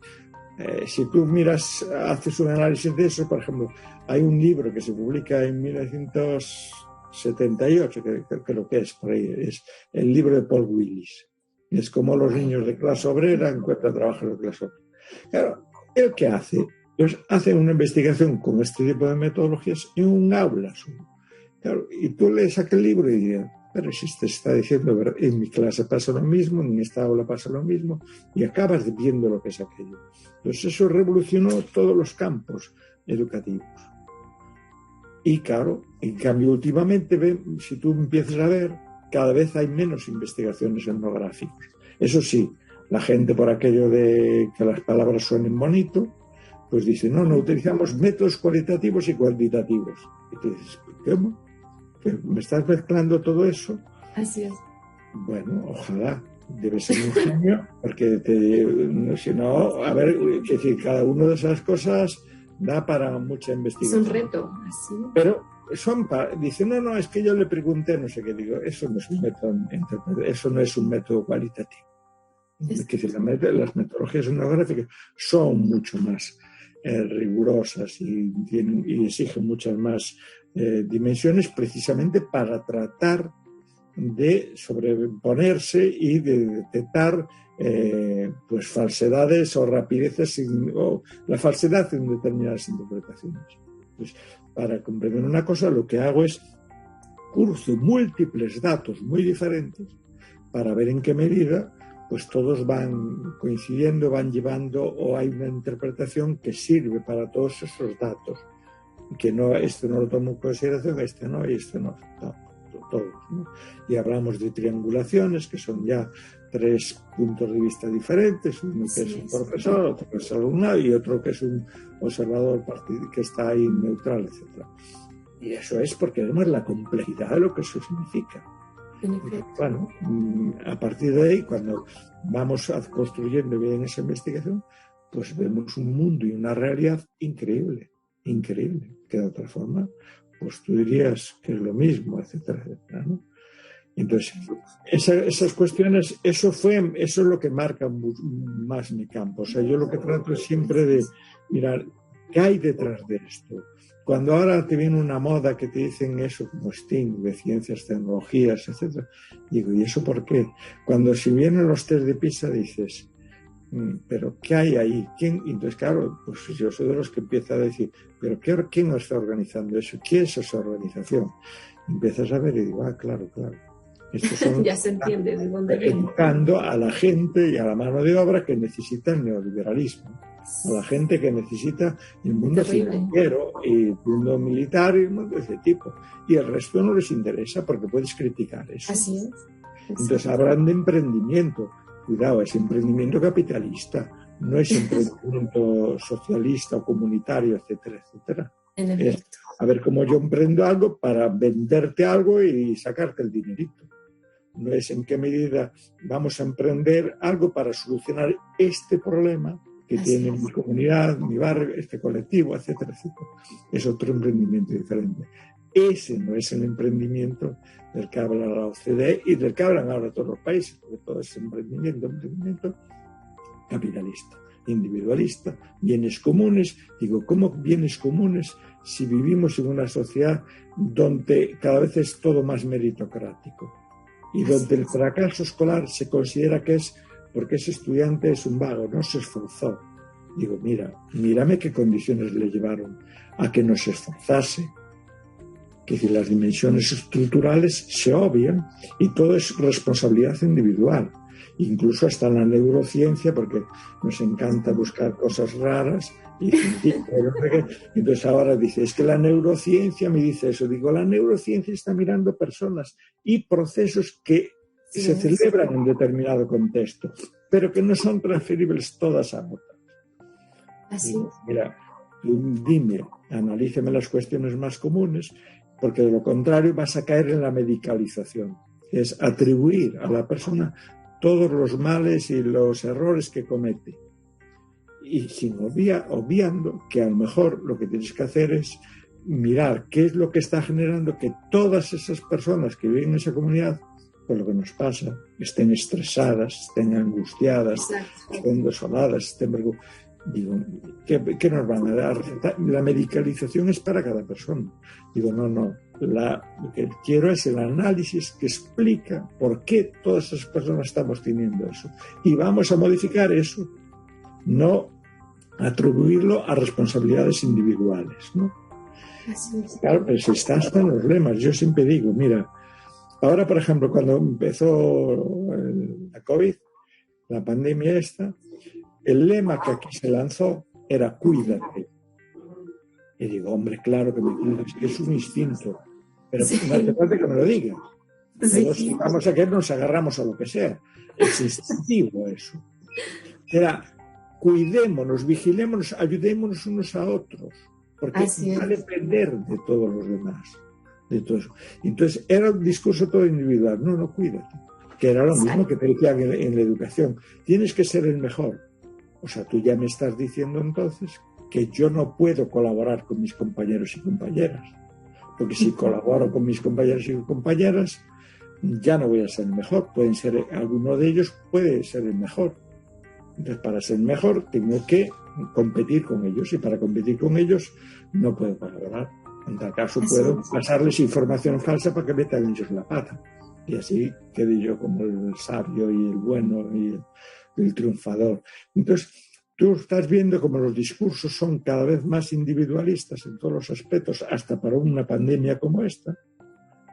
si tú miras, haces un análisis de eso, por ejemplo, hay un libro que se publica en 1978, que creo que es por ahí, es el libro de Paul Willis. Es como los niños de clase obrera encuentran trabajo en la clase obrera. Claro, ¿el qué hace? Pues hace una investigación con este tipo de metodologías en un aula. Claro, y tú lees aquel libro y dices, pero si te está diciendo, en mi clase pasa lo mismo, en esta aula pasa lo mismo, y acabas viendo lo que es aquello. Entonces eso revolucionó todos los campos educativos. Y claro, en cambio últimamente, si tú empiezas a ver, cada vez hay menos investigaciones etnográficas. Eso sí, la gente por aquello de que las palabras suenen bonito, pues dice, no utilizamos métodos cualitativos y cuantitativos. Y tú dices, ¿cómo? ¿Me estás mezclando todo eso? Así es. Bueno, ojalá. Debe ser un genio, porque si no, a ver, es decir, cada una de esas cosas da para mucha investigación. Es un reto, así. Pero dice, no, es que yo le pregunté, no sé qué, digo, eso no es un método, eso no es un método cualitativo. Es decir, las metodologías etnográficas son mucho más rigurosas y exigen muchas más dimensiones precisamente para tratar de sobreponerse y de detectar pues falsedades o rapideces o la falsedad en determinadas interpretaciones. Pues, para comprender una cosa, lo que hago es cruzo múltiples datos muy diferentes para ver en qué medida pues todos van coincidiendo, van llevando, o hay una interpretación que sirve para todos esos datos, que no, este no lo tomo en consideración, este no, y este no, todos, ¿no? Y hablamos de triangulaciones, que son ya 3 puntos de vista diferentes, uno que es un profesor, otro que es alumnado y otro que es un observador que está ahí neutral, etc. Y eso es porque vemos la complejidad de lo que eso significa. Bueno, a partir de ahí, cuando vamos construyendo bien esa investigación, pues vemos un mundo y una realidad increíble, que de otra forma, pues tú dirías que es lo mismo, etcétera, etcétera, ¿no? Entonces, esas cuestiones, eso es lo que marca más mi campo. O sea, yo lo que trato es siempre de mirar qué hay detrás de esto. Cuando ahora te viene una moda que te dicen eso, como STEAM, de ciencias, tecnologías, etc., digo, ¿y eso por qué? Cuando si vienen los test de PISA dices, ¿pero qué hay ahí? ¿Quién? Y entonces, claro, pues yo soy de los que empieza a decir, ¿pero quién está organizando eso? ¿Quién es esa organización? Y empiezas a ver y digo, claro. Estos son ya se entiende de dónde viene. Educando a la gente y a la mano de obra que necesita el neoliberalismo. A la gente que necesita el mundo financiero y el mundo militar y el mundo de ese tipo. Y el resto no les interesa porque puedes criticar eso. Así es. Entonces hablan de emprendimiento. Cuidado, es emprendimiento capitalista, no es emprendimiento socialista o comunitario, etcétera, etcétera. Es a ver cómo yo emprendo algo para venderte algo y sacarte el dinerito. No es en qué medida vamos a emprender algo para solucionar este problema que tiene mi comunidad, mi barrio, este colectivo, etcétera, etcétera. Es otro emprendimiento diferente. Ese no es el emprendimiento del que habla la OCDE y del que hablan ahora todos los países, porque todo es emprendimiento capitalista, individualista, bienes comunes. Digo, ¿cómo bienes comunes si vivimos en una sociedad donde cada vez es todo más meritocrático y donde el fracaso escolar se considera que es porque ese estudiante es un vago, no se esforzó? Digo, mírame qué condiciones le llevaron a que no se esforzase. Que si las dimensiones estructurales se obvian y todo es responsabilidad individual. Incluso hasta la neurociencia, porque nos encanta buscar cosas raras y entonces ahora dice, es que la neurociencia me dice eso. Digo, la neurociencia está mirando personas y procesos que se celebran en determinado contexto, pero que no son transferibles todas a otras. Así Digo, mira, dime, analíceme las cuestiones más comunes, porque de lo contrario vas a caer en la medicalización, que es atribuir a la persona todos los males y los errores que comete. Y sin obviando que a lo mejor lo que tienes que hacer es mirar qué es lo que está generando que todas esas personas que viven en esa comunidad, por lo que nos pasa, estén estresadas, estén angustiadas, estén desoladas, digo, ¿qué nos van a dar? La medicalización es para cada persona. Digo, no. Lo que quiero es el análisis que explica por qué todas esas personas estamos teniendo eso. Y vamos a modificar eso, no atribuirlo a responsabilidades individuales, ¿no? Claro, pero si está hasta en los lemas. Yo siempre digo, mira, ahora, por ejemplo, cuando empezó la COVID, la pandemia esta, el lema que aquí se lanzó era cuídate. Y digo, hombre, claro que me cuido, es que es un instinto. Pero no hace falta que me lo digas. Todos vamos a que nos agarramos a lo que sea. Es instintivo eso. Era, cuidémonos, vigilémonos, ayudémonos unos a otros. Porque va a depender de todos los demás. De todo eso. Entonces, era un discurso todo individual. No, cuídate. Que era lo mismo que te decían en la educación. Tienes que ser el mejor. O sea, tú ya me estás diciendo entonces que yo no puedo colaborar con mis compañeros y compañeras. Porque si colaboro con mis compañeros y compañeras, ya no voy a ser el mejor. Alguno de ellos puede ser el mejor. Entonces, para ser mejor, tengo que competir con ellos. Y para competir con ellos, no puedo colaborar. En tal caso, puedo pasarles información falsa para que metan ellos la pata. Y así quede yo como el sabio y el bueno y el triunfador. Entonces, tú estás viendo como los discursos son cada vez más individualistas en todos los aspectos, hasta para una pandemia como esta.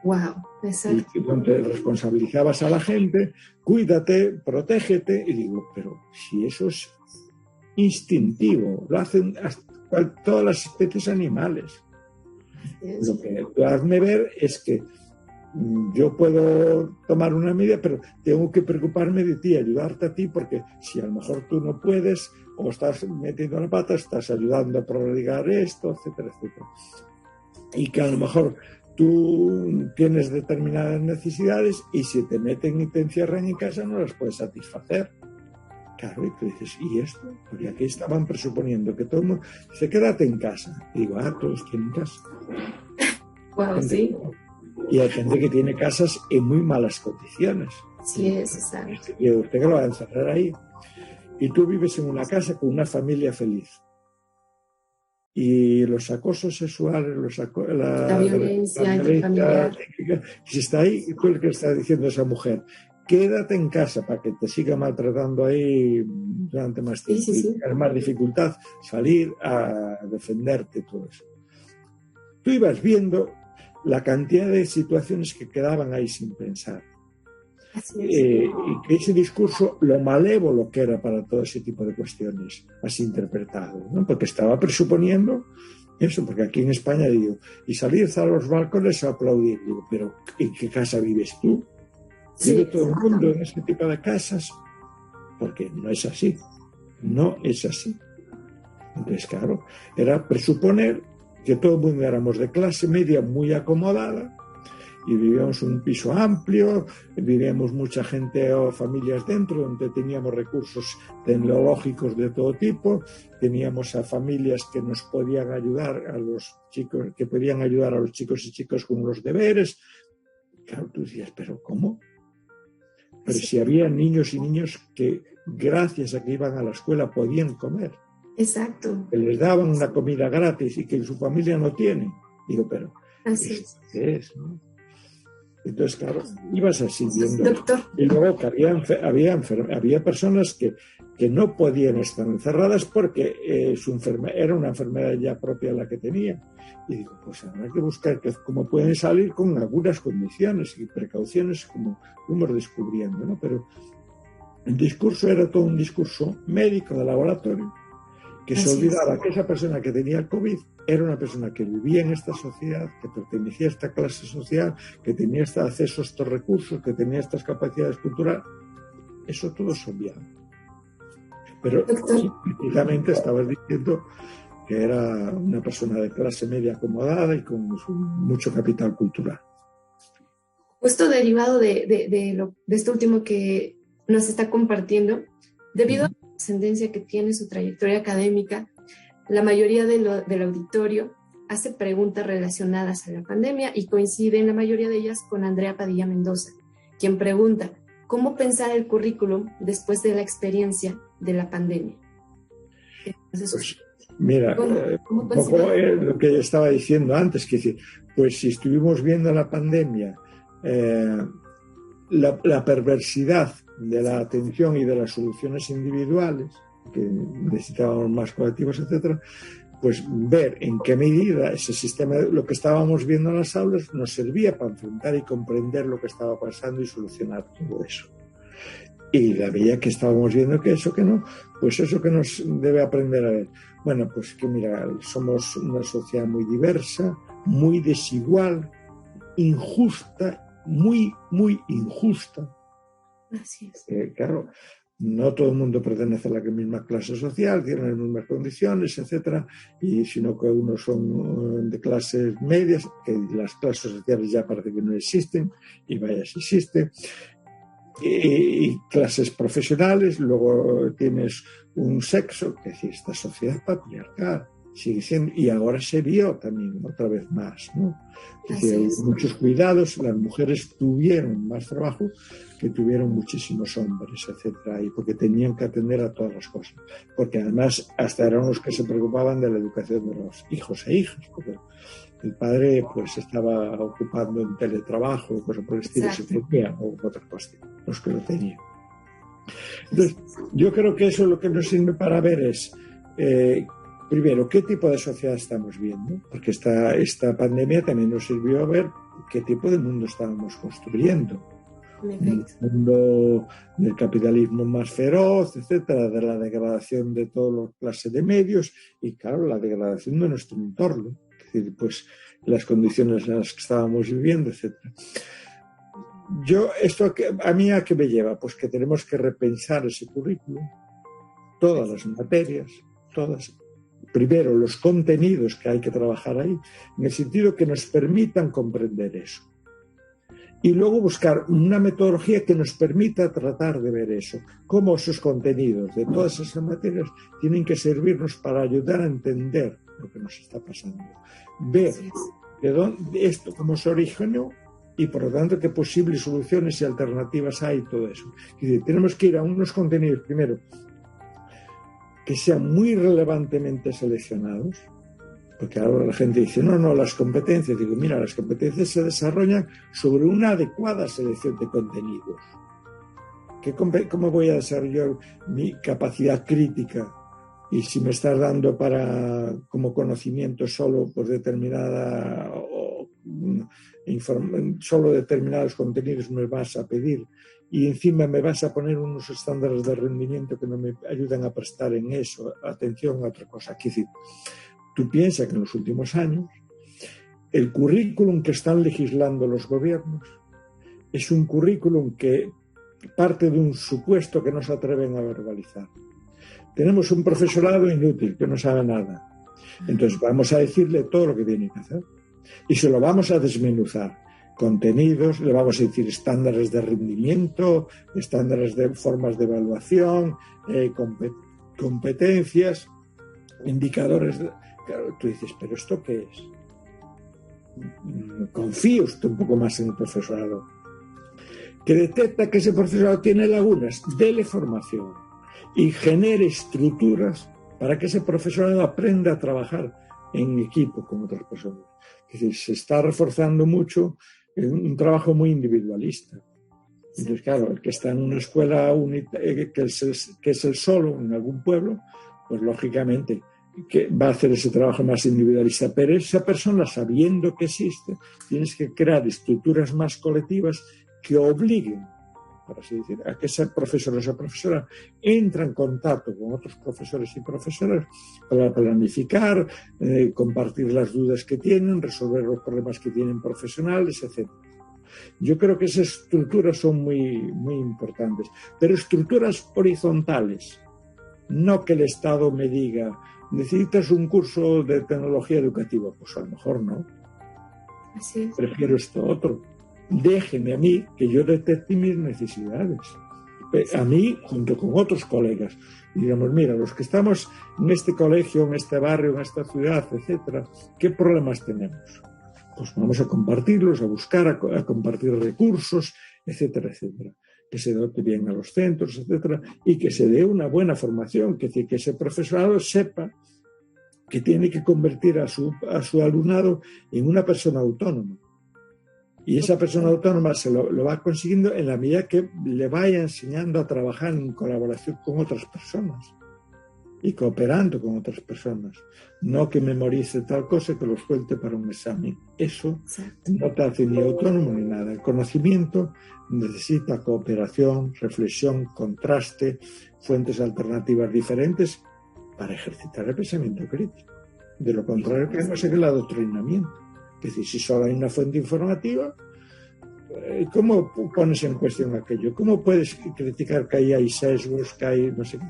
Wow, exacto. Y donde responsabilizabas a la gente, cuídate, protégete, y digo, pero si eso es instintivo, lo hacen todas las especies animales. Lo que tú hazme ver es que yo puedo tomar una medida, pero tengo que preocuparme de ti, ayudarte a ti, porque si a lo mejor tú no puedes o estás metiendo la pata, estás ayudando a prodigar esto, etcétera, etcétera. Y que a lo mejor tú tienes determinadas necesidades y si te meten y te encierran en casa no las puedes satisfacer. Claro, y tú dices, ¿y esto? Porque aquí estaban presuponiendo que todo el mundo dice, quédate en casa. Y digo, todos tienen casa. Wow, sí. Y hay gente que tiene casas en muy malas condiciones. Sí, es exacto. Y usted que lo va a encerrar ahí. Y tú vives en una casa con una familia feliz. Y los acosos sexuales, la violencia familiar, si está ahí, tú el que está diciendo a esa mujer, quédate en casa para que te siga maltratando ahí durante más tiempo. Sí. Y más dificultad salir a defenderte, todo eso. Tú ibas viendo la cantidad de situaciones que quedaban ahí sin pensar. Y que ese discurso, lo malévolo que era para todo ese tipo de cuestiones, así interpretado, ¿no? Porque estaba presuponiendo eso, porque aquí en España digo, y salir a los balcones a aplaudir, digo, pero ¿en qué casa vives tú? ¿Vive todo el mundo en ese tipo de casas? Porque no es así, no es así. Entonces, claro, era presuponer que todo el mundo éramos de clase media muy acomodada y vivíamos en un piso amplio, vivíamos mucha gente o familias dentro, donde teníamos recursos tecnológicos de todo tipo, teníamos a familias que nos podían ayudar a los chicos, que podían ayudar a los chicos y chicas con los deberes. Claro, tú decías, ¿pero cómo? Pero si había niños y niños que gracias a que iban a la escuela podían comer. Exacto. Que les daban una comida gratis y que su familia no tiene. Digo, pero así ¿qué es, no? Entonces, claro, ibas así viendo. Doctor. Y luego que había personas que no podían estar encerradas porque era una enfermedad ya propia la que tenía. Y digo, pues habrá que buscar cómo pueden salir con algunas condiciones y precauciones como fuimos descubriendo, ¿no? Pero el discurso era todo un discurso médico de laboratorio, que se olvidaba que esa persona que tenía el COVID era una persona que vivía en esta sociedad, que pertenecía a esta clase social, que tenía este acceso a estos recursos, que tenía estas capacidades culturales. Eso todo se olvidaba. Pero precisamente estabas diciendo que era una persona de clase media acomodada y con mucho capital cultural. Justo derivado de este último que nos está compartiendo, debido a la ascendencia que tiene su trayectoria académica, la mayoría del auditorio hace preguntas relacionadas a la pandemia y coincide en la mayoría de ellas con Andrea Padilla Mendoza, quien pregunta, ¿cómo pensar el currículum después de la experiencia de la pandemia? Entonces, pues, mira, un poco lo que estaba diciendo antes, que decir, pues si estuvimos viendo la pandemia, la perversidad de la atención y de las soluciones individuales, que necesitábamos más colectivos, etcétera, pues ver en qué medida ese sistema, lo que estábamos viendo en las aulas, nos servía para enfrentar y comprender lo que estaba pasando y solucionar todo eso. Y la veía que estábamos viendo que eso que no, pues eso que nos debe aprender a ver. Bueno, pues que mira, somos una sociedad muy diversa, muy desigual, injusta, muy, muy injusta. Así es. Claro, no todo el mundo pertenece a la misma clase social, tiene las mismas condiciones, etcétera, y sino que unos son de clases medias, que las clases sociales ya parece que no existen, y vaya si existen, y clases profesionales, luego tienes un sexo, que es esta sociedad patriarcal, sigue siendo, y ahora se vio también otra vez más, ¿no? Es decir, hay muchos cuidados, las mujeres tuvieron más trabajo que tuvieron muchísimos hombres, etcétera, y porque tenían que atender a todas las cosas, porque además hasta eran los que se preocupaban de la educación de los hijos e hijas, porque el padre pues estaba ocupando en teletrabajo, cosas por el estilo, se tenía, o otra cosa, los que lo tenían. Entonces, yo creo que eso lo que nos sirve para ver es primero, ¿qué tipo de sociedad estamos viendo? Porque esta pandemia también nos sirvió a ver qué tipo de mundo estábamos construyendo. Un mundo del capitalismo más feroz, etcétera, de la degradación de todas las clases de medios y, claro, la degradación de nuestro entorno. Es decir, pues las condiciones en las que estábamos viviendo, etcétera. Esto a mí ¿a qué me lleva? Pues que tenemos que repensar ese currículum, todas las materias, todas. Primero, los contenidos que hay que trabajar ahí, en el sentido que nos permitan comprender eso. Y luego buscar una metodología que nos permita tratar de ver eso, cómo esos contenidos de todas esas materias tienen que servirnos para ayudar a entender lo que nos está pasando. Ver de dónde esto, cómo se originó y, por lo tanto, qué posibles soluciones y alternativas hay, todo eso. Es decir, tenemos que ir a unos contenidos, primero, que sean muy relevantemente seleccionados, porque ahora la gente dice, no, las competencias. Digo, mira, las competencias se desarrollan sobre una adecuada selección de contenidos. ¿Cómo voy a desarrollar mi capacidad crítica? Y si me estás dando como conocimiento solo pues solo determinados contenidos me vas a pedir y encima me vas a poner unos estándares de rendimiento que no me ayudan a prestar en eso atención a otra cosa. Es decir, tú piensas que en los últimos años el currículum que están legislando los gobiernos es un currículum que parte de un supuesto que no se atreven a verbalizar. Tenemos un profesorado inútil que no sabe nada. Entonces vamos a decirle todo lo que tiene que hacer y se lo vamos a desmenuzar. Contenidos, le vamos a decir estándares de rendimiento, estándares de formas de evaluación, competencias, indicadores. Claro, tú dices, ¿pero esto qué es? Confíe usted un poco más en el profesorado. Que detecta que ese profesorado tiene lagunas, dele formación y genere estructuras para que ese profesorado aprenda a trabajar en equipo con otras personas. Es decir, se está reforzando mucho un trabajo muy individualista. Entonces, claro, el que está en una escuela que es el solo en algún pueblo, pues lógicamente que va a hacer ese trabajo más individualista. Pero esa persona, sabiendo que existe, tienes que crear estructuras más colectivas que obliguen, por así decir, a que ese profesor o esa profesora entre en contacto con otros profesores y profesoras para planificar, compartir las dudas que tienen, resolver los problemas que tienen profesionales, etc. Yo creo que esas estructuras son muy, muy importantes, pero estructuras horizontales, no que el Estado me diga, ¿necesitas un curso de tecnología educativa? Pues a lo mejor no. Así es. Prefiero esto otro. Déjeme a mí que yo detecte mis necesidades. A mí, junto con otros colegas. Y digamos, mira, los que estamos en este colegio, en este barrio, en esta ciudad, etcétera, ¿qué problemas tenemos? Pues vamos a compartirlos, a buscar, a compartir recursos, etcétera, etcétera. Que se dote bien a los centros, etcétera, y que se dé una buena formación, que ese profesorado sepa que tiene que convertir a su alumnado en una persona autónoma. Y esa persona autónoma lo va consiguiendo en la medida que le vaya enseñando a trabajar en colaboración con otras personas y cooperando con otras personas. No que memorice tal cosa que lo suelte para un examen. Eso no te hace ni autónomo ni nada. El conocimiento necesita cooperación, reflexión, contraste, fuentes alternativas diferentes para ejercitar el pensamiento crítico. De lo contrario, tenemos el adoctrinamiento. Es decir, si solo hay una fuente informativa, ¿cómo pones en cuestión aquello? ¿Cómo puedes criticar que ahí hay sesgos, que hay no sé qué?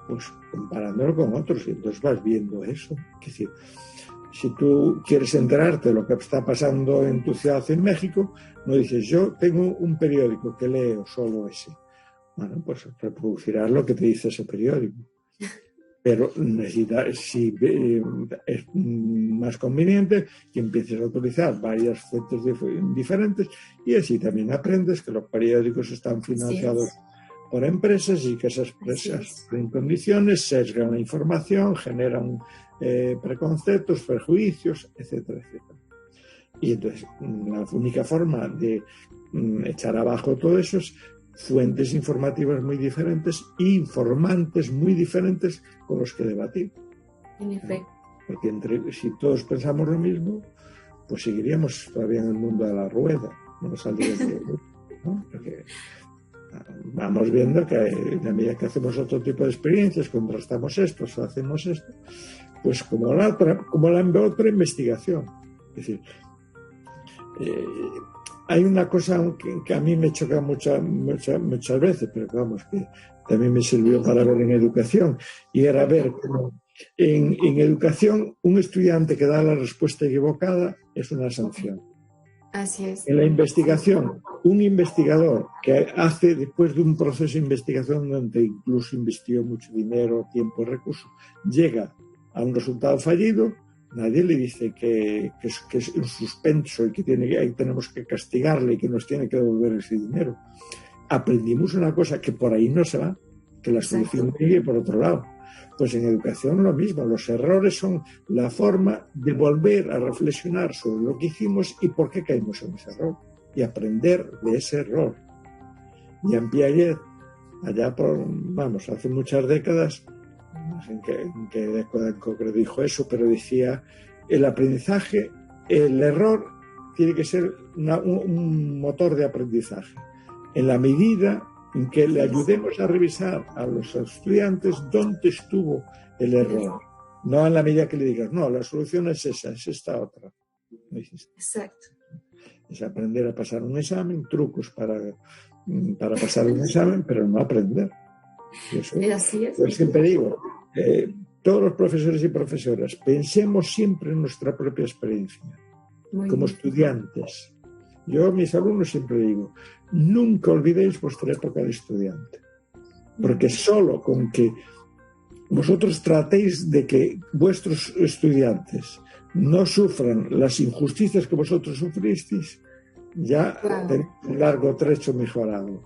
Pues comparándolo con otros, y entonces vas viendo eso. Es decir, si tú quieres enterarte de lo que está pasando en tu ciudad en México, no dices, yo tengo un periódico que leo solo ese. Bueno, pues reproducirás lo que te dice ese periódico. Pero si es más conveniente que empieces a utilizar varias fuentes diferentes, y así también aprendes que los periódicos están financiados por empresas y que esas empresas en condiciones sesgan la información, generan preconceptos, prejuicios, etcétera, etcétera. Y entonces la única forma de echar abajo todo eso es fuentes informativas muy diferentes e informantes muy diferentes con los que debatir. En efecto. Porque si todos pensamos lo mismo, pues seguiríamos todavía en el mundo de la rueda, no saldríamos de ahí, ¿no? Porque vamos viendo que a medida que hacemos otro tipo de experiencias, contrastamos esto, hacemos esto, pues como la otra investigación. Es decir, hay una cosa que a mí me choca muchas veces, pero vamos, que también me sirvió para ver en educación, y era ver cómo en educación un estudiante que da la respuesta equivocada es una sanción. Así es. En la investigación, un investigador que hace, después de un proceso de investigación donde incluso investigó mucho dinero, tiempo y recursos, llega a un resultado fallido, nadie le dice que es un suspenso y que tenemos que castigarle y que nos tiene que devolver ese dinero. Aprendimos una cosa que por ahí no se va, que la solución sigue por otro lado. Pues en educación lo mismo, los errores son la forma de volver a reflexionar sobre lo que hicimos y por qué caímos en ese error, y aprender de ese error. Jean Piaget, allá hace muchas décadas, no sé en qué década en concreto dijo eso, pero decía, el aprendizaje, el error tiene que ser un motor de aprendizaje, en la medida en que le ayudemos a revisar a los estudiantes dónde estuvo el error, no en la medida que le digas, no, la solución es esa, es esta otra. Exacto. Es aprender a pasar un examen, trucos para pasar un examen, pero no aprender. Eso, así es. Yo siempre digo, todos los profesores y profesoras, pensemos siempre en nuestra propia experiencia, como estudiantes. Yo a mis alumnos siempre digo, nunca olvidéis vuestra época de estudiante, porque solo con que vosotros tratéis de que vuestros estudiantes no sufran las injusticias que vosotros sufristeis, ya tenéis un largo trecho mejorado.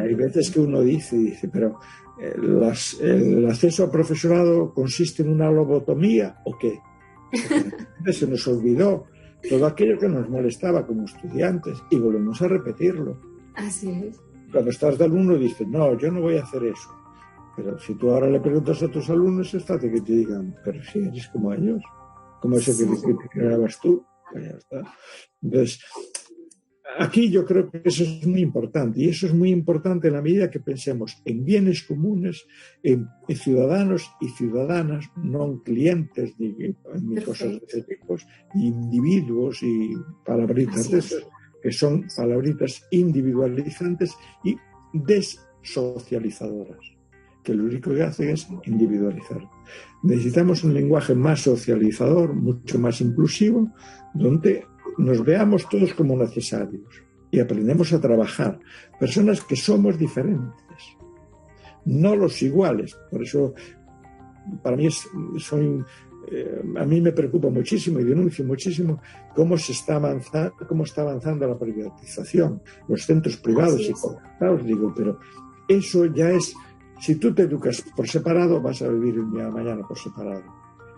Hay veces que uno dice, pero ¿el acceso al profesorado consiste en una lobotomía o qué? Se nos olvidó todo aquello que nos molestaba como estudiantes y volvemos a repetirlo. Así es. Cuando estás de alumno dices, no, yo no voy a hacer eso. Pero si tú ahora le preguntas a tus alumnos, es fácil que te digan, pero si eres como ellos, como ese que te creabas tú, pues ya está. Entonces, aquí yo creo que eso es muy importante, y eso es muy importante en la medida que pensemos en bienes comunes, en ciudadanos y ciudadanas, no en clientes ni cosas de ese tipo, individuos y palabritas de esas, que son palabritas individualizantes y desocializadoras, que lo único que hacen es individualizar. Necesitamos un lenguaje más socializador, mucho más inclusivo, donde nos veamos todos como necesarios y aprendemos a trabajar. Personas que somos diferentes, no los iguales. Por eso, para mí, a mí me preocupa muchísimo y denuncio muchísimo cómo está avanzando la privatización, los centros privados y concertados. Digo, pero eso ya es, si tú te educas por separado, vas a vivir el día de mañana por separado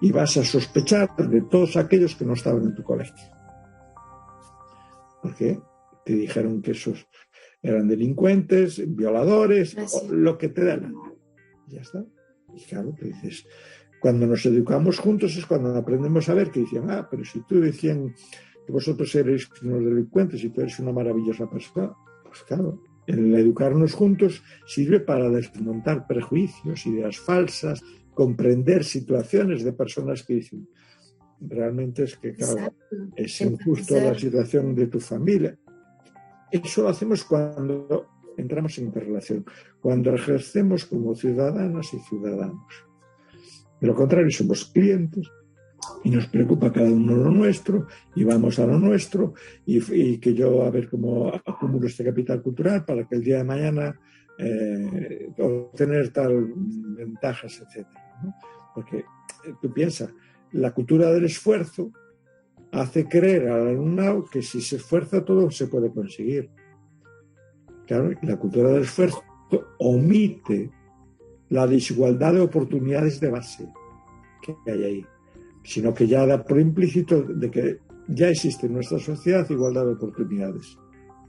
y vas a sospechar de todos aquellos que no estaban en tu colegio. Porque te dijeron que esos eran delincuentes, violadores, o lo que te da la gana. Ya está. Y claro, te dices, cuando nos educamos juntos es cuando aprendemos a ver que decían, pero si tú decían que vosotros erais unos delincuentes y tú eres una maravillosa persona, pues claro, el educarnos juntos sirve para desmontar prejuicios, ideas falsas, comprender situaciones de personas que dicen, realmente es que, claro, es injusto la situación de tu familia. Eso lo hacemos cuando entramos en interrelación, cuando ejercemos como ciudadanas y ciudadanos. De lo contrario, somos clientes y nos preocupa cada uno lo nuestro y vamos a lo nuestro y que yo a ver cómo acumulo este capital cultural para que el día de mañana obtener tal ventajas, etcétera, ¿no? Porque tú piensas, la cultura del esfuerzo hace creer al alumnado que si se esfuerza todo se puede conseguir. Claro, la cultura del esfuerzo omite la desigualdad de oportunidades de base que hay ahí, sino que ya da por implícito de que ya existe en nuestra sociedad igualdad de oportunidades.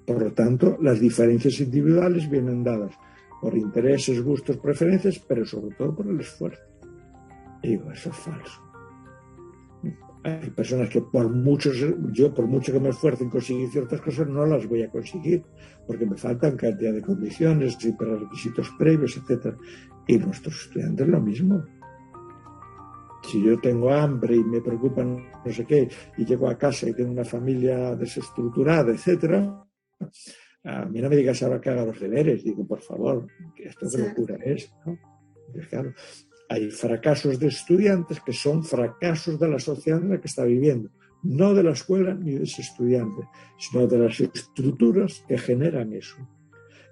Por lo tanto, las diferencias individuales vienen dadas por intereses, gustos, preferencias, pero sobre todo por el esfuerzo. Y digo, eso es falso. Hay personas que por mucho que me esfuerce en conseguir ciertas cosas, no las voy a conseguir, porque me faltan cantidad de condiciones y requisitos previos, etc. Y nuestros estudiantes lo mismo. Si yo tengo hambre y me preocupan no sé qué, y llego a casa y tengo una familia desestructurada, etc., a mí no me digas ahora que haga los deberes. Digo, por favor, esto qué locura es, ¿no? Entonces, claro, hay fracasos de estudiantes que son fracasos de la sociedad en la que está viviendo, no de la escuela ni de ese estudiante, sino de las estructuras que generan eso.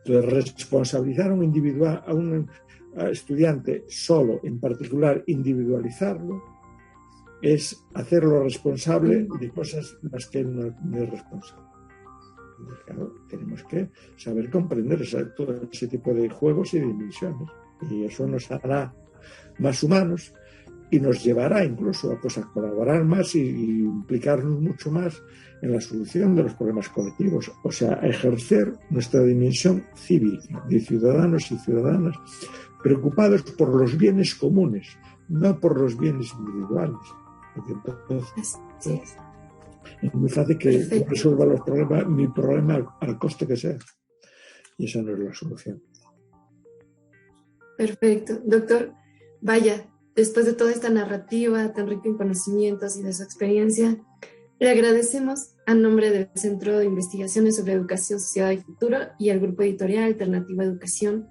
Entonces, responsabilizar a un estudiante solo, en particular individualizarlo, es hacerlo responsable de cosas de las que él no es responsable. Entonces, claro, tenemos que saber comprender todo ese tipo de juegos y dimensiones, y eso nos hará más humanos y nos llevará incluso a colaborar más y implicarnos mucho más en la solución de los problemas colectivos, o sea, a ejercer nuestra dimensión cívica de ciudadanos y ciudadanas preocupados por los bienes comunes, no por los bienes individuales. Porque entonces es muy fácil que yo resuelva mi problema al coste que sea, y esa no es la solución. Perfecto, doctor. Vaya, después de toda esta narrativa tan rica en conocimientos y de su experiencia, le agradecemos a nombre del Centro de Investigaciones sobre Educación, Sociedad y Futuro y el Grupo Editorial Alternativa Educación